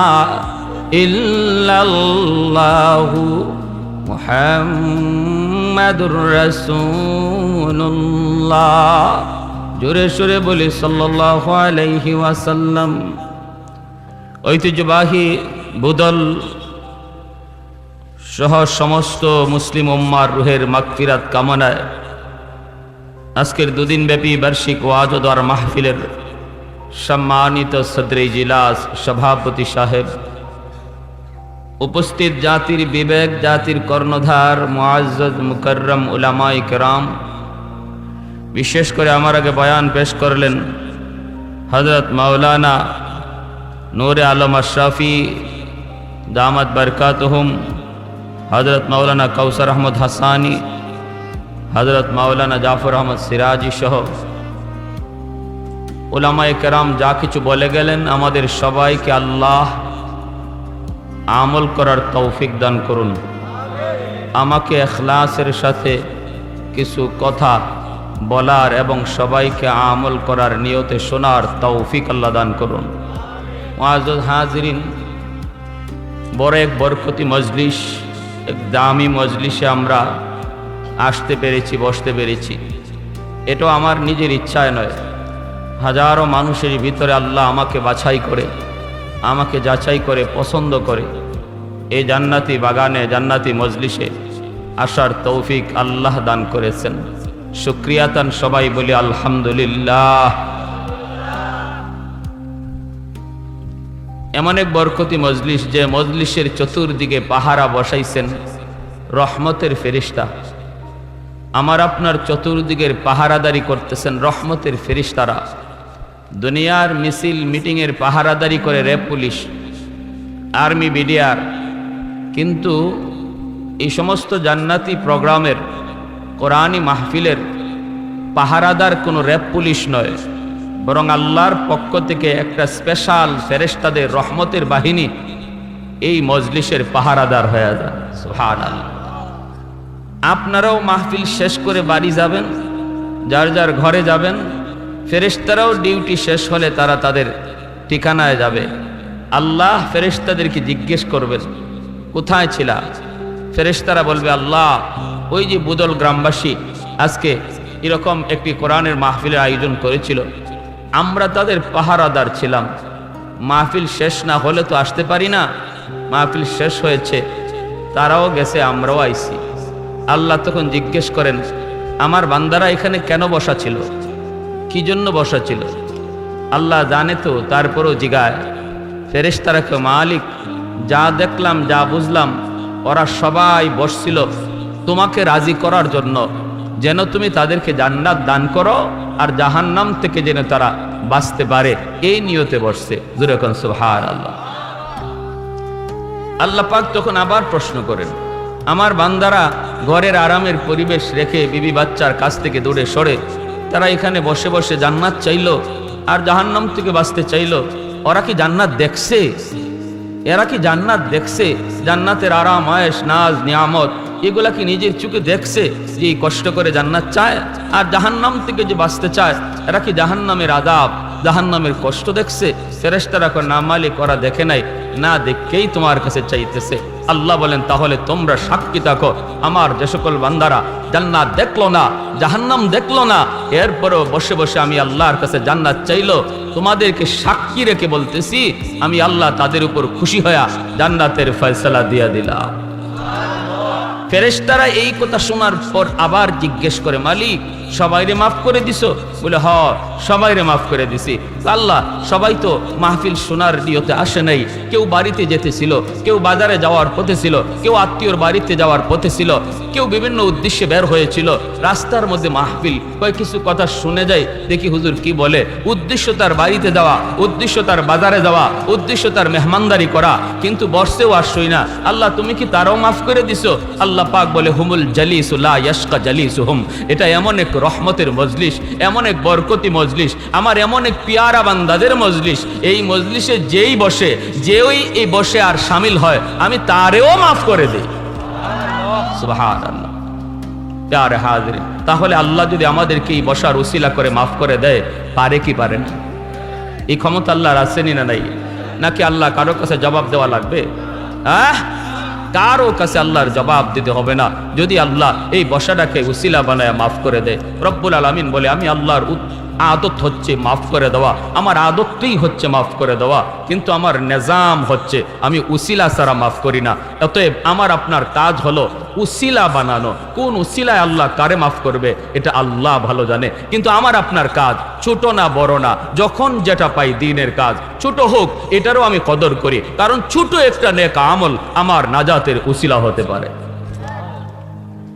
ইল্লাল্লাহু মুহাম্মাদুর রাসূলুল্লাহ। জোরে সোরে বলি সাল্লাল্লাহু আলাইহি ওয়াসাল্লাম। ঐতিহ্যবাহী বুদল সহ সমস্ত মুসলিম উম্মার রুহের মাগফিরাত কামনায় আজকের দুদিন ব্যাপী বার্ষিক ওয়াজ ও দোয়ার মাহফিলের সম্মানিত সদরে ইজলাস সভাপতি সাহেব, উপস্থিত জাতির বিবেক, জাতির কর্ণধার মুআজ্জজ মুকাররম উলামায়ে কেরাম, বিশেষ করে আমার আগে বয়ান পেশ করলেন হযরত মাওলানা নূরে আলম আশরাফি দামাত বরকাতুহুম, হযরত মাওলানা কাউসার আহমদ হাসানি, হযরত মাওলানা জাফর আহমদ সিরাজি সহ উলামায়ে কেরাম যা কিছু বলে গেলেন, আমাদের সবাইকে আল্লাহ আমল করার তৌফিক দান করুন। আমাকে ইখলাসের সাথে কিছু কথা বলার এবং সবাইকে আমল করার নিয়তে শোনার তৌফিক আল্লাহ দান করুন। মুআজ্জাজ হাজিরিন, বড় এক বরকতি মজলিস, এক দামি মজলিসে আমরা আসতে পেরেছি, বসতে পেরেছি। এটা আমার নিজের ইচ্ছায় নয়, হাজারো মানুষের ভিতরে আল্লাহ আমাকে বাছাই করে, আমাকে যাচাই করে, পছন্দ করে এই জান্নাতি বাগানে, জান্নাতি মজলিসে আসার তৌফিক আল্লাহ দান করেছেন। শুকরিয়াতান সবাই বলি আলহামদুলিল্লাহ। এমন এক বরকতি মজলিস, যে মজলিসের চতুর্দিকে পাহারা বসাইছেন রহমতের ফেরেশতা। আমার আপনার চতুর্দিকের পাহারাদারি করতেছেন রহমতের ফেরেশতারা। দুনিয়ার মিছিল মিটিংয়ের পাহারাদারি করে র্যাব, পুলিশ, আর্মি, বিডিআর, কিন্তু এই সমস্ত জান্নাতি প্রোগ্রামের, কোরআনি মাহফিলের পাহারাদার কোনো র্যাব, পুলিশ নয়, বরং আল্লাহর পক্ষ থেকে একটা স্পেশাল ফেরেশতাদের রহমতের বাহিনী এই মজলিসের পাহারাদার হয়ে যায়। সুবহানাল্লাহ। আপনারাও মাহফিল শেষ করে বাড়ি যাবেন, যার যার ঘরে যাবেন। ফেরেশতারাও ডিউটি শেষ হলে তারা তাদের ঠিকানায় যাবে। আল্লাহ ফেরেশতাদেরকে জিজ্ঞেস করবেন, কোথায় ছিলা? ফেরেশতারা বলবে, আল্লাহ, ওই যে বুদল গ্রামবাসী আজকে এরকম একটি কোরআনের মাহফিলের আয়োজন করেছিল, আমরা তাদের পাহারাদার ছিলাম। মাহফিল শেষ না হলে তো আসতে পারি না, মাহফিল শেষ হয়েছে, তারাও গেছে, আমরাও আইছি। আল্লাহ তখন জিজ্ঞেস করেন, আমার বান্দারা এখানে কেন বসা ছিল, কি জন্য বসা ছিল? আল্লাহ জানে তো, তারপরও জিগায়। ফেরেশতারাকে, মালিক, যা দেখলাম, যা বুঝলাম, ওরা সবাই বসছিল তোমাকে রাজি করার জন্য, যেন তুমি তাদেরকে জান্নাত দান করো আর জাহান্নাম থেকে যেন তারা বাঁচতে পারে, এই নিয়তে বসছে। জোরে কোন সুবহানাল্লাহ। আল্লাহ পাক তখন আবার প্রশ্ন করেন, আমার বান্দারা ঘরের আরামের পরিবেশ রেখে বিবি বাচ্চার কাছ থেকে দূরে সরে তারা এখানে বসে বসে জান্নাত চাইলো আর জাহান্নাম থেকে বাঁচতে চাইলো, ওরা কি জান্নাত দেখছে? এরা কি জান্নাত দেখছে? জান্নাতের আরাম, আয়েশ, নাজ, নিয়ামত এগুলা কি নিজের চোখে দেখছে যে এই কষ্ট করে জান্নাত চায়? আর জাহান্নাম থেকে যে বাঁচতে চায়, এরা কি জাহান্নামের আযাব, জাহান্নামের কষ্ট দেখছে? ফেরেশতারা কয়, না মালিক, ওরা দেখে নাই, না দেখেই তোমার কাছে চাইতেছে। আল্লাহ বলেন, তাহলে তোমরা সাক্ষী থাকো, আমার যে সকল বান্দারা জান্নাত দেখলো না, জাহান্নাম দেখলো না, এরপরেও বসে বসে আমি আল্লাহর কাছে জান্নাত চাইলো, তোমাদেরকে সাক্ষী রেখে বলতেছি, আমি আল্লাহ তাদের উপর খুশি হয়ে জান্নাতের ফয়সালা দিয়া দিলাম। ফেরেশতারা এই কথা শোনার পর আবার জিজ্ঞেস করে, মালিক, সবাইরে মাফ করে দিছো? বলে, হ, সবাইরে মাফ করে দিছি। আল্লাহ, সবাই তো মাহফিল শোনার নিয়তে আসে নাই, কেউ বাড়িতে যেতেছিল, কেউ বাজারে যাওয়ার পথে ছিল, কেউ আত্মীয়র বাড়িতে যাওয়ার পথে ছিল, কেউ বিভিন্ন উদ্দেশ্যে বের হয়েছিল। রাস্তার মধ্যে মাহফিল, কয় কিছু কথা শুনে যাই, দেখি হুজুর কি বলে। উদ্দেশ্য তার বাড়িতে যাওয়া, উদ্দেশ্য তার বাজারে যাওয়া, উদ্দেশ্য তার মেহমানদারি করা, কিন্তু বর্ষেও আসছই না। আল্লাহ, তুমি কি তারাও মাফ করে দিছো? আল্লাহ পাক বলে, হুমুল জালিসু লা ইয়াশকা জালিসুহুম। এটা এমন এক রহমতের মজলিস, এমন এক বরকতি মজলিস, আমার এমন এক পিয়ারা বান্দাদের মজলিস। এই মজলিসে যেই বসে, যেই এই বসে আর শামিল হয়, আমি তারেও মাফ করে দিই। সুবহানাল্লাহ। প্যারে হাজিরিন, তাহলে আল্লাহ যদি আমাদেরকে এই বসার উসিলা করে মাফ করে দেয়, পারে কি পারে না? এই ক্ষমতা আল্লাহর আছেনই না নাই? নাকি আল্লাহ কারো কাছে জবাব দেওয়া লাগবে? কারো কাছে আল্লাহর জবাব দিতে হবে না, যদি আল্লাহ এই বসাটাকে উসিলা বানায় মাফ করে দেয়। রব্বুল আলামিন বলে, আমি আল্লাহর আদত হচ্ছে মাফ করে দেওয়া, আমার আদতই হচ্ছে মাফ করে দেওয়া, কিন্তু আমার নিজাম হচ্ছে আমি উসিলা ছাড়া মাফ করি না। অতএব আমার আপনার কাজ হলো উসিলা বানানো। কোন উসিলায় আল্লাহ কারে মাফ করবে এটা আল্লাহ ভালো জানে, কিন্তু আমার আপনার কাজ ছোট না বড় না, যখন যেটা পাই দিনের কাজ, ছোট হোক এটারও আমি কদর করি, কারণ ছোট একটা নেক আমল আমার নাজাতের উসিলা হতে পারে।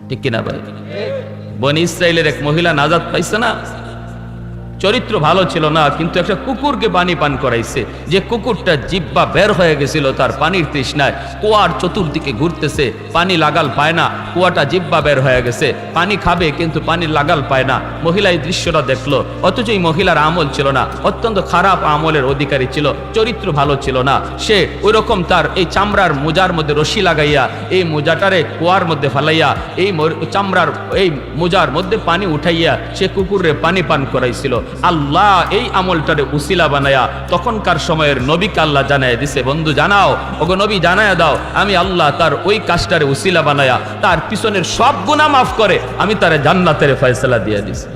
ঠিক কিনা ভাই? বনি ইসরাইলের এক মহিলা নাজাত পাইছে না, চরিত্র ভালো ছিল না, কিন্তু একটা কুকুরকে পানি পান করাইছে। যে কুকুরটা জিব্বা বের হয়ে গেছিল তার পানির তৃষ্ণায়, কুয়ার চতুর্দিকে ঘুরতেছে, পানি লাগাল পায় না, কুয়াটা জিব্বা বের হয়ে গেছে, পানি খাবে কিন্তু পানির লাগাল পায় না। মহিলা এই দৃশ্যটা দেখলো, অথচ এই মহিলার আমল ছিল না, অত্যন্ত খারাপ আমলের অধিকারী ছিল, চরিত্র ভালো ছিল না। সে ওইরকম তার এই চামড়ার মোজার মধ্যে রশি লাগাইয়া এই মোজাটারে কুয়ার মধ্যে ফালাইয়া এই চামড়ার এই মোজার মধ্যে পানি উঠাইয়া সে কুকুরে পানি পান করাইছিল। আল্লাহ এই আমলটারে উসিলা বানায়া তখনকার সময়ের নবীকে আল্লাহ জানায় দিছে, বন্ধু জানাও, ওগো নবী জানায়া দাও, আমি আল্লাহ তার ওই কাজটারে উসিলা বানায়া তার পিছনের সব গুনাহ মাফ করে আমি তারে জান্নাতের ফয়সালা দিয়ে দিছি।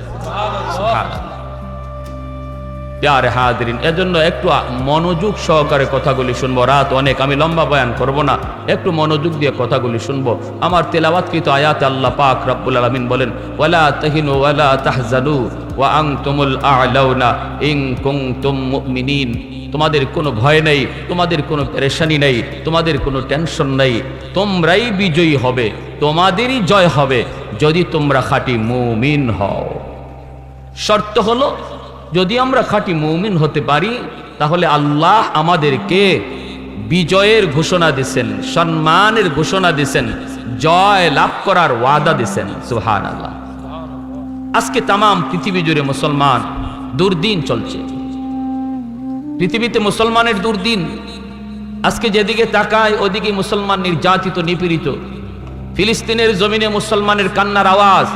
প্যারে হাজিরিন, এজন্য একটু মনোযোগ সহকারে কথাগুলি শুনবো। রাত অনেক, আমি লম্বা বয়ান করব না, একটু মনোযোগ দিয়ে কথাগুলি শুনবো। আমার তেলাওয়াতকৃত আয়াতে আল্লাহ পাক রব্বুল আলামিন বলেন, ওয়ালা তাহিনু ওয়ালা তাহজানু ওয়া আনতুমুল আ'লাউনা ইন কুনতুম মুমিনিন। তোমাদের কোনো ভয় নেই, তোমাদের কোনো পেরেশানি নেই, তোমাদের কোনো টেনশন নেই, তোমরাই বিজয়ী হবে, তোমাদেরই জয় হবে যদি তোমরা খাঁটি মুমিন হও। শর্ত হলো, যদি আমরা খাঁটি মুমিন হতে পারি তাহলে আল্লাহ আমাদেরকে বিজয়ের ঘোষণা দিছেন, সম্মানের ঘোষণা দিছেন, জয় লাভ করার ওয়াদা দিছেন। সুবহানাল্লাহ। আজকে তামাম পৃথিবী জুড়ে মুসলমান দুর্দিন চলছে, পৃথিবীতে মুসলমানের দুর্দিন। আজকে যেদিকে তাকায় ওদিকে মুসলমান নির্যাতিত, নিপীড়িত। ফিলিস্তিনের জমিনে মুসলমানের কান্নার আওয়াজ,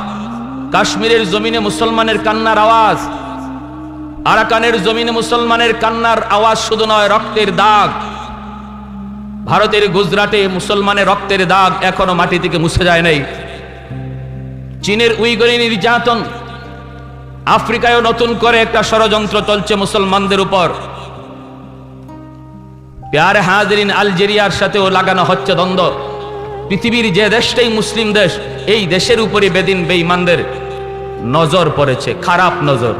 কাশ্মীরের জমিনে মুসলমানের কান্নার আওয়াজ, আরাকানের জমিনে মুসলমানের কান্নার আওয়াজ শুধু নয়, রক্তের দাগ। ভারতের গুজরাটে মুসলমানের রক্তের দাগ এখনো মাটি থেকে মুছে যায় নাই। চীনের উইগরি নির্যাতন, আফ্রিকায়ও নতুন করে একটা ষড়যন্ত্র চলছে মুসলমানদের উপর। প্যারে হাজিরিন, আলজেরিয়ার সাথেও লাগানো হচ্ছে দ্বন্দ্ব। পৃথিবীর যে দেশটাই মুসলিম দেশ, এই দেশের উপরে বেদিন বেঈমানদের নজর পড়েছে, খারাপ নজর।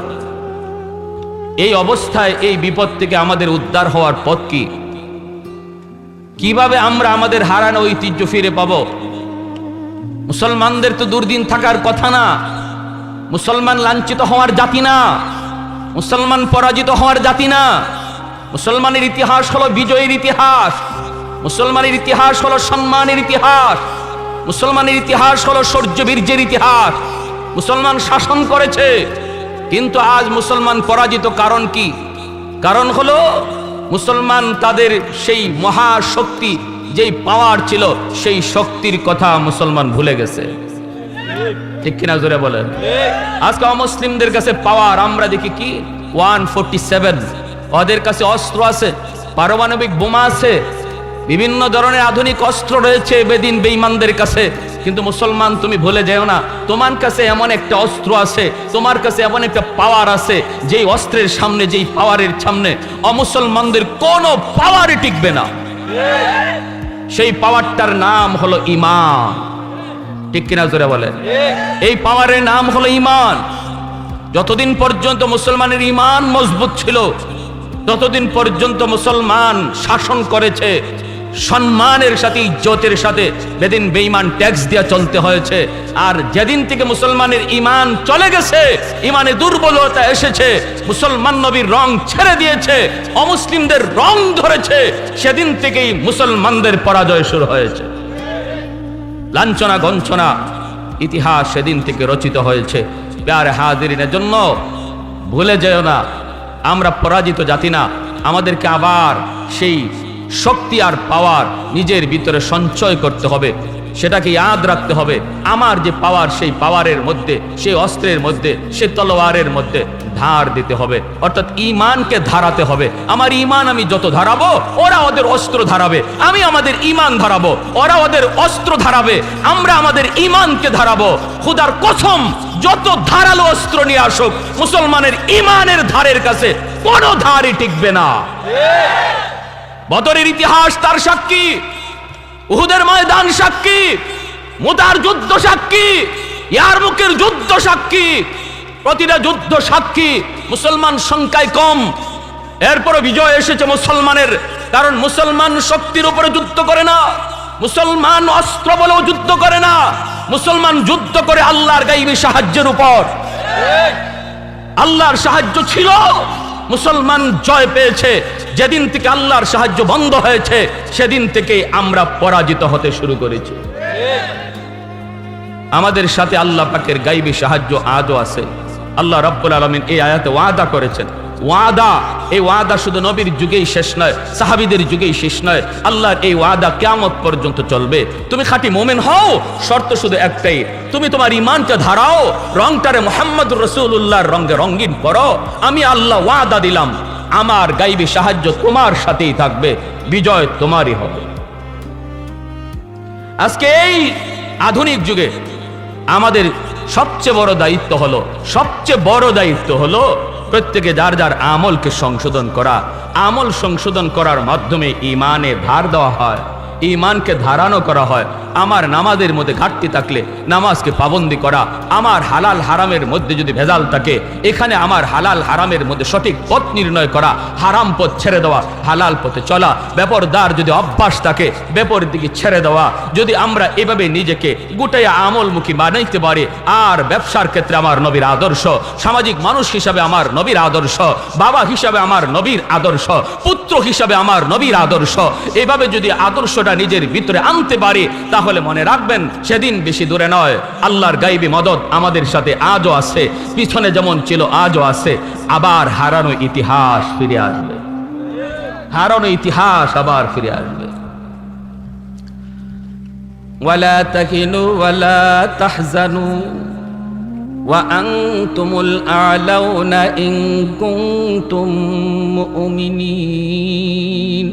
এই অবস্থায় এই বিপদ থেকে আমাদের উদ্ধার হওয়ার পথ কি? কিভাবে আমরা আমাদের হারানো ঐতিহ্য ফিরে পাব? মুসলমানদের তো দুর্দিন থাকার কথা না। মুসলমান লাঞ্ছিত হওয়ার জাতি না, মুসলমান পরাজিত হওয়ার জাতি না। মুসলমানের ইতিহাস হলো বিজয়ের ইতিহাস, মুসলমানের ইতিহাস হলো সম্মানের ইতিহাস, মুসলমানের ইতিহাস হলো শৌর্য বীর্যের ইতিহাস। মুসলমান শাসন করেছে, কিন্তু আজ মুসলমান পরাজিত। কারণ কি? কারণ হলো মুসলমান তাদের সেই মহাশক্তি, যেই পাওয়ার ছিল, সেই শক্তির কথা মুসলমান ভুলে গেছে। ঠিক কিনা জোরে বলেন? আজকে অমুসলিমদের কাছে পাওয়ার আমরা দেখি কি 147, ওদের কাছে অস্ত্র আছে, পারমাণবিক বোমা আছে, বিভিন্ন ধরনের আধুনিক অস্ত্র রয়েছে বেদিন বেঈমানদের কাছে। কিন্তু মুসলমান, তুমি ভুলে যেও না, তোমার কাছে এমন একটা অস্ত্র আছে, তোমার কাছে এমন একটা পাওয়ার আছে, যেই অস্ত্রের সামনে, যেই পাওয়ারের সামনে অমুসলমানদের কোনো পাওয়ারই টিকবে না। সেই পাওয়ারটার নাম হলো ঈমান। ঠিক কিনা জোরে বলেন? এই পাওয়ারের নাম হলো ঈমান। যতদিন পর্যন্ত মুসলমানের ঈমান মজবুত ছিল, ততদিন পর্যন্ত মুসলমান শাসন করেছে সম্মানের সাথে, ইজ্জতের সাথে। বেদিন বেঈমান ট্যাক্স দিয়ে চলতে হয়েছে। আর যেদিন থেকে মুসলমানের ঈমান চলে গেছে, ঈমানে দুর্বলতা এসেছে, মুসলমান নবীর রং ছেড়ে দিয়েছে, অমুসলিমদের রং ধরেছে, সেদিন থেকেই মুসলমানদের পরাজয় শুরু হয়েছে। লাঞ্ছনা গঞ্ছনা ইতিহাস সেদিন থেকে রচিত হয়েছে। প্যারে হাজিরিনের জন্য ভুলে যেও না, আমরা পরাজিত জাতি না। আমাদেরকে আবার সেই শক্তি আর পাওয়ার নিজের ভিতরে সঞ্চয় করতে হবে, সেটাকে ইয়াদ রাখতে হবে। আমার যে পাওয়ার, সেই পাওয়ারের মধ্যে, সেই অস্ত্রের মধ্যে, সেই তলোয়ারের মধ্যে ধার দিতে হবে, অর্থাৎ ঈমানকে ধারাতে হবে। আমার ঈমান আমি যত ধারাবো, ওরা ওদের অস্ত্র ধারাবে। আমি আমাদের ঈমান ধারাবো, ওরা ওদের অস্ত্র ধারাবে। আমরা আমাদের ঈমানকে ধারাবো। খোদার কসম, যত ধারালো অস্ত্র নিয়ে আসুক, মুসলমানের ঈমানের ধারের কাছে কোনো ধারই টিকবে না। বদরের ইতিহাস তার সাক্ষী, উহুদের ময়দান সাক্ষী, মুতার যুদ্ধ সাক্ষী, ইয়ারমুকের যুদ্ধ সাক্ষী। প্রতিটা যুদ্ধ সাক্ষী। মুসলমান সংখ্যায় কম, এরপরও বিজয় এসেছে মুসলমানের। কারণ মুসলমান শক্তির উপরে যুদ্ধ করে না, মুসলমান অস্ত্র বলেও যুদ্ধ করে না, মুসলমান যুদ্ধ করে আল্লাহর গায়বী সাহায্যের উপর। আল্লাহর সাহায্য ছিল, মুসলমান জয় পেয়েছে। যেদিন থেকে আল্লাহর সাহায্য বন্ধ হয়েছে, সেদিন থেকে আমরা পরাজিত হতে শুরু করেছি। আমাদের সাথে আল্লাহ পাকের গায়বী সাহায্য আজও আছে। আল্লাহ রাব্বুল আলামিন এই আয়াতে ওয়াদা করেছেন, ওয়াদা এই ওয়াদা শুধু নবীর যুগেই শেষ নয়, সাহাবীদের যুগেই শেষ নয়, আল্লাহর এই ওয়াদা কিয়ামত পর্যন্ত চলবে। তুমি খাঁটি মুমিন হও, শর্ত শুধু একটাই, তুমি তোমার ঈমানটা ধারাও, রংটারে মুহাম্মদুর রাসূলুল্লাহর রঙে রঙিন করো। আমি আল্লাহ ওয়াদা দিলাম আমার গায়বী সাহায্য তোমার সাথেই থাকবে, বিজয় তোমারই হবে। আজকে এই আধুনিক যুগে আমাদের সবচেয়ে বড় দায়িত্ব হলো প্রত্যেকে যার যার আমলকে সংশোধন করা। আমল সংশোধন করার মাধ্যমে ঈমানে ধার দেওয়া হয়, ঈমানকে ধারানো করা হয়। আমার নামাজের মধ্যে ঘাটতি থাকলে নামাজকে পাবন্দি করা, আমার হালাল হারামের মধ্যে যদি ভেজাল থাকে এখানে আমার হালাল হারামের মধ্যে সঠিক পথ নির্ণয় করা, হারাম পথ ছেড়ে দেওয়া, হালাল পথে চলা, বেপরদার যদি অভ্যাস থাকে বেপরের দিকে ছেড়ে দেওয়া। যদি আমরা এভাবে নিজেকে গুটাইয়া আমলমুখী বানাইতে পারি, আর ব্যবসার ক্ষেত্রে আমার নবীর আদর্শ, সামাজিক মানুষ হিসাবে আমার নবীর আদর্শ, বাবা হিসাবে আমার নবীর আদর্শ, পুত্র হিসাবে আমার নবীর আদর্শ, এভাবে যদি আদর্শটা নিজের ভিতরে আনতে পারি তাহলে মনে রাখবেন সেদিন বেশি দূরে নয়, আল্লাহর গায়বী মদদ আমাদের সাথে আজও আছে, পিছনে যেমন ছিল আজও আছে। আবার হারানো ইতিহাস ফিরে আসবে, হারানো ইতিহাস আবার ফিরে আসবে। ওয়ালা তাহিনু ওয়ালা তাহজানু ওয়া আনতুমুল আ'লাউনা ইন কুনতুম মুমিনিন।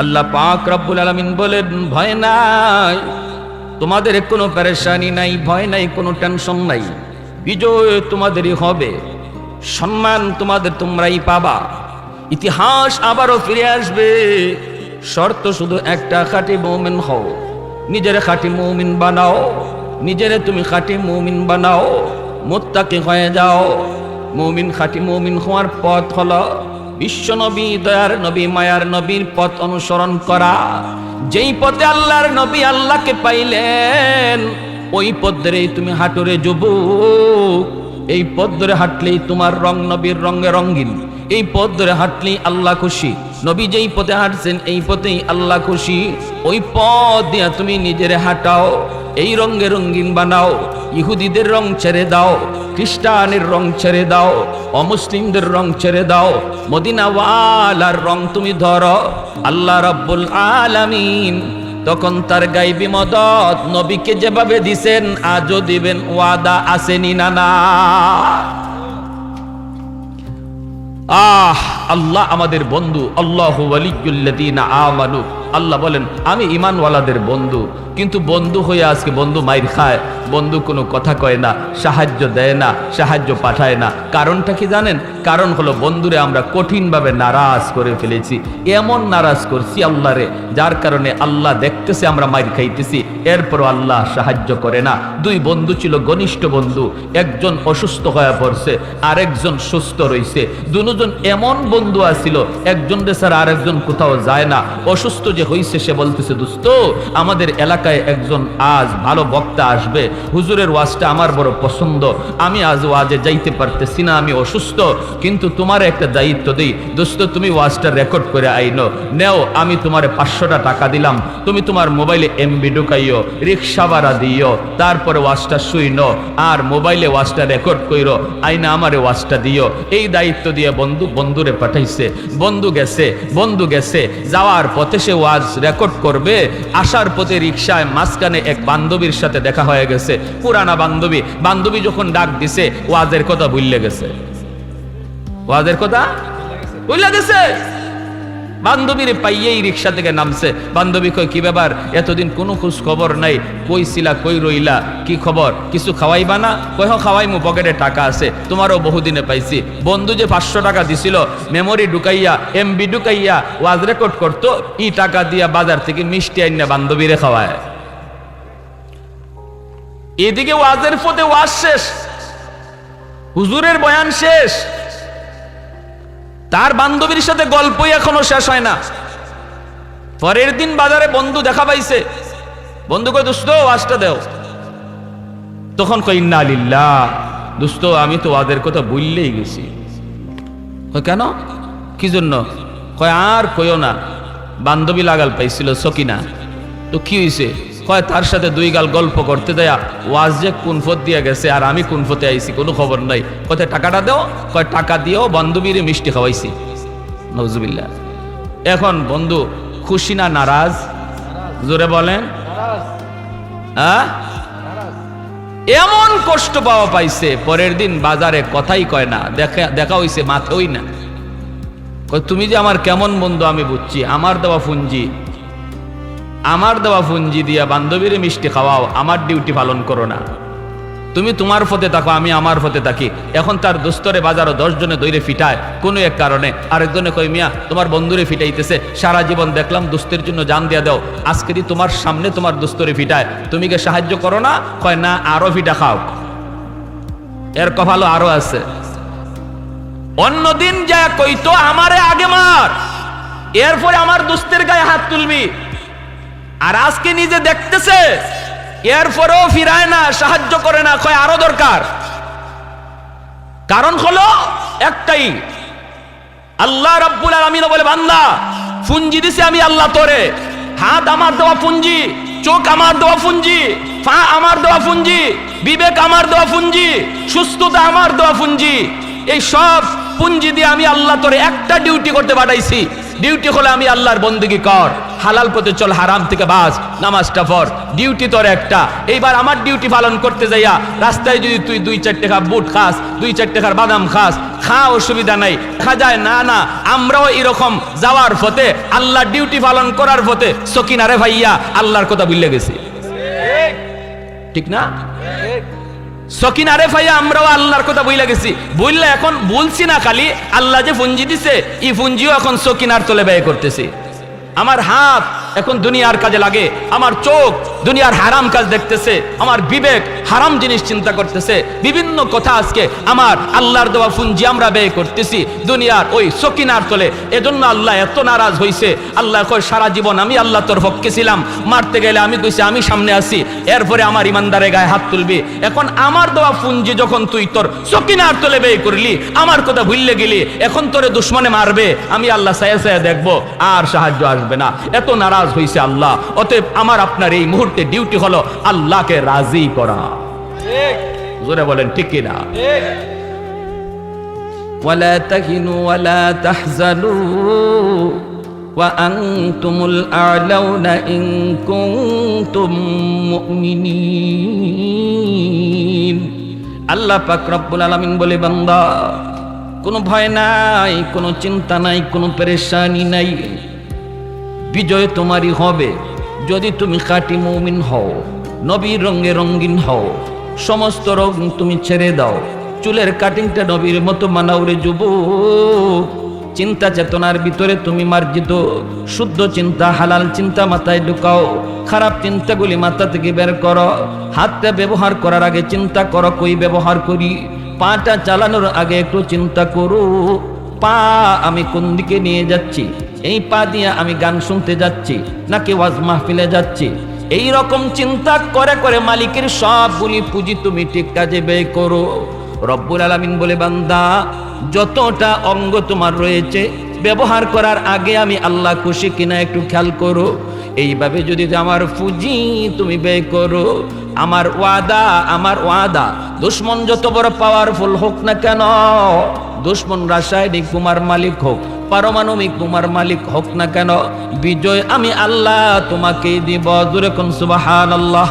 আল্লাহ পাক রব্বুল আলামিন বলেন, ভয় নাই, তোমাদের কোনো পেরেশানি নাই, ভয় নাই, কোনো টেনশন নাই, বিজয় তোমাদেরই হবে, সম্মান তোমরাই পাবা, ইতিহাস আবারও ফিরে আসবে। শর্ত শুধু একটা, খাঁটি মুমিন হও, নিজের খাঁটি মুমিন বানাও, নিজেরে তুমি খাঁটি মুমিন বানাও, মুত্তাকি হয়ে যাও। মুমিন, খাঁটি মুমিন হওয়ার পথ হলো বিশ্ব নবী, দয়ার নবী, মায়ার নবীর পথ অনুসরণ করা। যেই পথে আল্লাহর নবী আল্লাহকে পাইলেন ওই পথ ধরেই তুমি হাঁটুরে যুবক, এই পথ ধরে হাঁটলেই তোমার রং নবীর রঙে রঙিন, এই পথ ধরে হাঁটলেই আল্লাহ খুশি। নবী যেই পথে হাঁটছেন এই পথেই আল্লাহ খুশি। ওই পথ দিয়া তুমি নিজের হাঁটাও, এই রঙে রঙিন বানাও। ইহুদিদের রং ছেড়ে দাও, খ্রিস্টানের রং ছেড়ে দাও, অমুসলিমদের রং ছেড়ে দাও, মদিনাওয়ালার রং তুমি ধরো। আল্লাহ রাব্বুল আলামিন তখন তার গায়বী মদদ নবীকে যেভাবে দিছেন আজও দিবেন, ওয়াদা আসেনি না না? আল্লাহ আমাদের বন্ধু, আল্লাহু ওয়ালিয়্যুল্লাযীনা আমানু। আল্লাহ বলেন আমি ঈমানওয়ালাদের বন্ধু, কিন্তু বন্ধু হয়ে আজকে বন্ধু মাইর খায়, বন্ধু কোনো কথা কয় না, সাহায্য দেয় না, সাহায্য পাঠায় না। কারণটা কি জানেন? কারণ হলো বন্ধুরে আমরা কঠিনভাবে নারাজ করে ফেলেছি, এমন নারাজ করছি আল্লাহরে যার কারণে আল্লাহ দেখতেছে আমরা মাইর খাইতেছি, এরপরও আল্লাহ সাহায্য করে না। দুই বন্ধু ছিল, ঘনিষ্ঠ বন্ধু, একজন অসুস্থ হয়ে পড়ছে, আরেকজন সুস্থ রয়েছে। দুজন এমন বন্ধু আছিল, একজন ছাড়া আরেকজন কোথাও যায় না। অসুস্থ যে হইছে সে বলতেছে, দোস্ত আমাদের এলাকায় একজন আজ ভালো বক্তা আসবে, হুজুরের ওয়াজটা আমার বড় পছন্দ, আমি আজ ওয়াজে যাইতে পারতেছি না, আমি অসুস্থ, কিন্তু তোমার একটা দায়িত্ব দেই, দোস্ত তুমি ওয়াজটা রেকর্ড করে আইনো, নেও, আমি তোমারে 500 টাকা দিলাম, তুমি তোমার মোবাইলে এমবি ঢুকাইও, রিক্সা ভাড়া দিও, তারপরে ওয়াজটা শুইনো, আর মোবাইলে ওয়াজটা রেকর্ড কইরো, আইনা আমারে ওয়াজটা দিও। এই দায়িত্ব দিয়ে বন্ধুরে পাঠাইছে। বন্ধু গেছে, যাওয়ার পথে সে ওয়াজ রেকর্ড করবে, আসার পথে রিক্সায় মাঝখানে এক বান্ধবীর সাথে দেখা হয়ে গেছে, পুরানা বান্ধবী যখন ডাক দিছে ওয়াজের কথা ভুলে গেছে, ওয়াজের কথা ভুলে গেছে। বান্ধবীর পাইয়েই রিক্সা থেকে নামছে। বান্ধবী কই, কি ব্যাপার, এতদিন কোনো খোঁজ খবর নাই, কই ছিলা, কই রইলা, কি খবর, কিছু খাওয়াইবা না? কই হ্যাঁ খাওয়াইমু, পকেটে টাকা আছে, তোমারও বহুদিনে পাইছি। বন্ধু যে 500 টাকা দিছিল, মেমোরি ঢুকাইয়া এমবি ঢুকাইয়া ওয়াজ রেকর্ড করতো, ই টাকা দিয়া বাজার থেকে মিষ্টি আইনা বান্ধবীরে খাওয়ায়। এদিকে ওয়াজের পথে ওয়াজ শেষ, হুজুরের বয়ান শেষ, তার বান্ধবীর সাথে গল্পই এখনো শেষ হয় না। পরের দিন বাজারে বন্ধু দেখা পাইছে, বন্ধু কই, দোস্ত ওয়াজটা দেও। তখন কই, ইন্না লিল্লাহ, দোস্ত আমি তো ওয়াজের কথা ভুললেই গেছি। কই কেন, কি জন্য? কয় আর কইও না, বান্ধবী লাগাল পাইছিল সকিনা, তো কি হয়েছে? কয় তার সাথে দুই গাল গল্প করতে দেয়া ওয়াজ যে কোন ফত দিয়ে গেছে আর আমি কোন ফতে আইছি কোনো খবর নাই। কোথায় টাকাটা দাও? কয় টাকা দিয়েও বান্ধবীরে মিষ্টি খাওয়াইছি। নজুবিল্লাহ। এখন বন্ধু খুশি না নারাজ? জোরে বলেন। এমন কষ্ট পাওয়া পাইছে, পরের দিন বাজারে কথাই কয় না, দেখা হইছে মাথেই না। তুমি যে আমার কেমন বন্ধু আমি বুঝছি, আমার দেওয়া পুঞ্জি দিয়া বান্ধবীরে মিষ্টি খাওয়াও, আমার ডিউটি পালন করো না। তুমি তোমার ফতে থাকো, আমি আমার ফতে থাকি। এখন তার দোস্তরে বাজারও 10 জনে দৈরে ফিটায় কোনো এক কারণে, আরেকজনে কই মিয়া তোমার বন্ধুরে ফিটাইতেছে, সারা জীবন দেখলাম দোস্তের জন্য জান দিয়া দাও, আজকে দি তোমার সামনে তোমার দোস্তরে ফিটায়, তুমি কে সাহায্য করো না? কয় না, আরো ফিটা খাও। এর কপালও আরো আছে। অন্যদিন যা কইতো আমারে আগে মার, এরপরে আমার দোস্তের গায়ে হাত তুলবি, আর আজকে নিজে দেখতেছে এরপরেও ফিরায় না, সাহায্য করে না, কয় আরো দরকার। কারণ হলো একটাই, আল্লাহ রাব্বুল আলামিন বলে বান্দা পুঞ্জি দিছি আমি আল্লাহ তোরে, হাত আমার দেওয়া পুঞ্জি, চোখ আমার দেওয়া পুঞ্জি, পা আমার দেওয়া পুঞ্জি, বিবেক আমার দেওয়া পুঞ্জি, সুস্থতা আমার দেওয়া পুঞ্জি। এই সব পুঞ্জি দিয়ে আমি আল্লাহ তোরে একটা ডিউটি করতে পাঠাইছি। ডিউটি হলে আমি আল্লাহর বন্দেগী কর, হালাল পথে চল, হারাম থেকে বাঁচ, নামাজটা পড়। ডিউটি তোর একটা। এইবার আমার ডিউটি পালন করতে যাইয়া রাস্তায় যদি তুই 2-4 টাকা বুট খাস, 2-4 টাকার বাদাম খাস, খা, অসুবিধা নাই, খা যায় না। না, আমরাও এরকম যাওয়ার পথে, আল্লাহর ডিউটি পালন করার পথে সকিনারে ভাইয়া আল্লাহর কথা ভুলে গেছি, ঠিক না? সকিনারে ভাইয়া আমরাও আল্লাহর কথা বইলা গেছি। বললে এখন বলছি না, খালি আল্লাহ যে পুঞ্জি দিছে এই পুঞ্জিও এখন সকিনার তলে ব্যয় করতেছি। আমার হাত এখন দুনিয়ার কাজে লাগে, আমার চোখ দুনিয়ার হারাম কাজ দেখতেছে, আমার বিবেক হারাম জিনিস চিন্তা করতেছে, বিভিন্ন কথা আজকে আমার আল্লাহর দেওয়া পুঞ্জি আমরা ব্যয় করতেছি দুনিয়ার ওই সকিনার তলে। এজন্য আল্লাহ এত নারাজ হইছে। আল্লাহ কয় সারা জীবন আমি আল্লাহ তোর পক্ষে ছিলাম, মারতে গেলে আমি কইছি আমি সামনে আছি, এরপরে আমার ইমানদারের গায়ে হাত তুলবি। এখন আমার দেওয়া পুঞ্জি যখন তুই তোর সকিনার তলে ব্যয় করলি, আমার কথা ভুললে গেলি, এখন তোরে দুশ্মনে মারবে, আমি আল্লাহ ছায়া ছায়া দেখবো, আর সাহায্য আসবে না। এত নারাজ হইছে আল্লাহ। অতএব আমার আপনার এই মুহূর্তে ডিউটি হলো আল্লাহকে রাজি করা। জোরে বলেন ঠিক কিনা? ওয়ালা তাহিনু ওয়ালা তাহজানু ওয়া আনতুমুল আ'লাউনা ইন কুনতুম মুমিনিন। আল্লাহ পাক রব্বুল আলামিন বলে বান্দা কোনো ভয় নাই, কোনো চিন্তা নাই, কোনো পেরেশানি নাই, বিজয় তোমারই হবে যদি তুমি খাঁটি মুমিন হও, নবীর রঙে রঙিন হও। সমস্ত রং তুমি ছেড়ে দাও, চুলের কাটিংটা নবীর মতো মানাওরে যুবক। চিন্তা চেতনার ভিতরে তুমি মার্জিত, শুদ্ধ চিন্তা হালাল চিন্তা মাথায় ঢুকাও, খারাপ চিন্তাগুলি মাথা থেকে বের করো। হাতটা ব্যবহার করার আগে চিন্তা করো কই ব্যবহার করি। পাটা চালানোর আগে একটু চিন্তা করো, পা আমি কোন দিকে নিয়ে যাচ্ছি, এই পা দিয়ে আমি গান শুনতে যাচ্ছি নাকি ওয়াজ মাহফিলে যাচ্ছি। এই রকম চিন্তা করে করে মালিকের সবগুলি পুঁজি তুমি ঠিক কাজে ব্যয় করো। রব্বুল আলামিন বলে বান্দা যতটা অঙ্গ তোমার রয়েছে ব্যবহার করার আগে আমি আল্লাহ খুশি কিনা একটু খেয়াল করো। এইভাবে যদি আমার পুঁজি তুমি ব্যয় করো, আমার ওয়াদা দুশ্মন যত বড় পাওয়ারফুল হোক না কেন, দুশ্মন রাসায়নিক বোমার মালিক হোক, পারমাণবিক বোমার মালিক হোক না কেন, বিজয় আমি আল্লাহ তোমাকে দিব। জোরে কোন সুবহানাল্লাহ।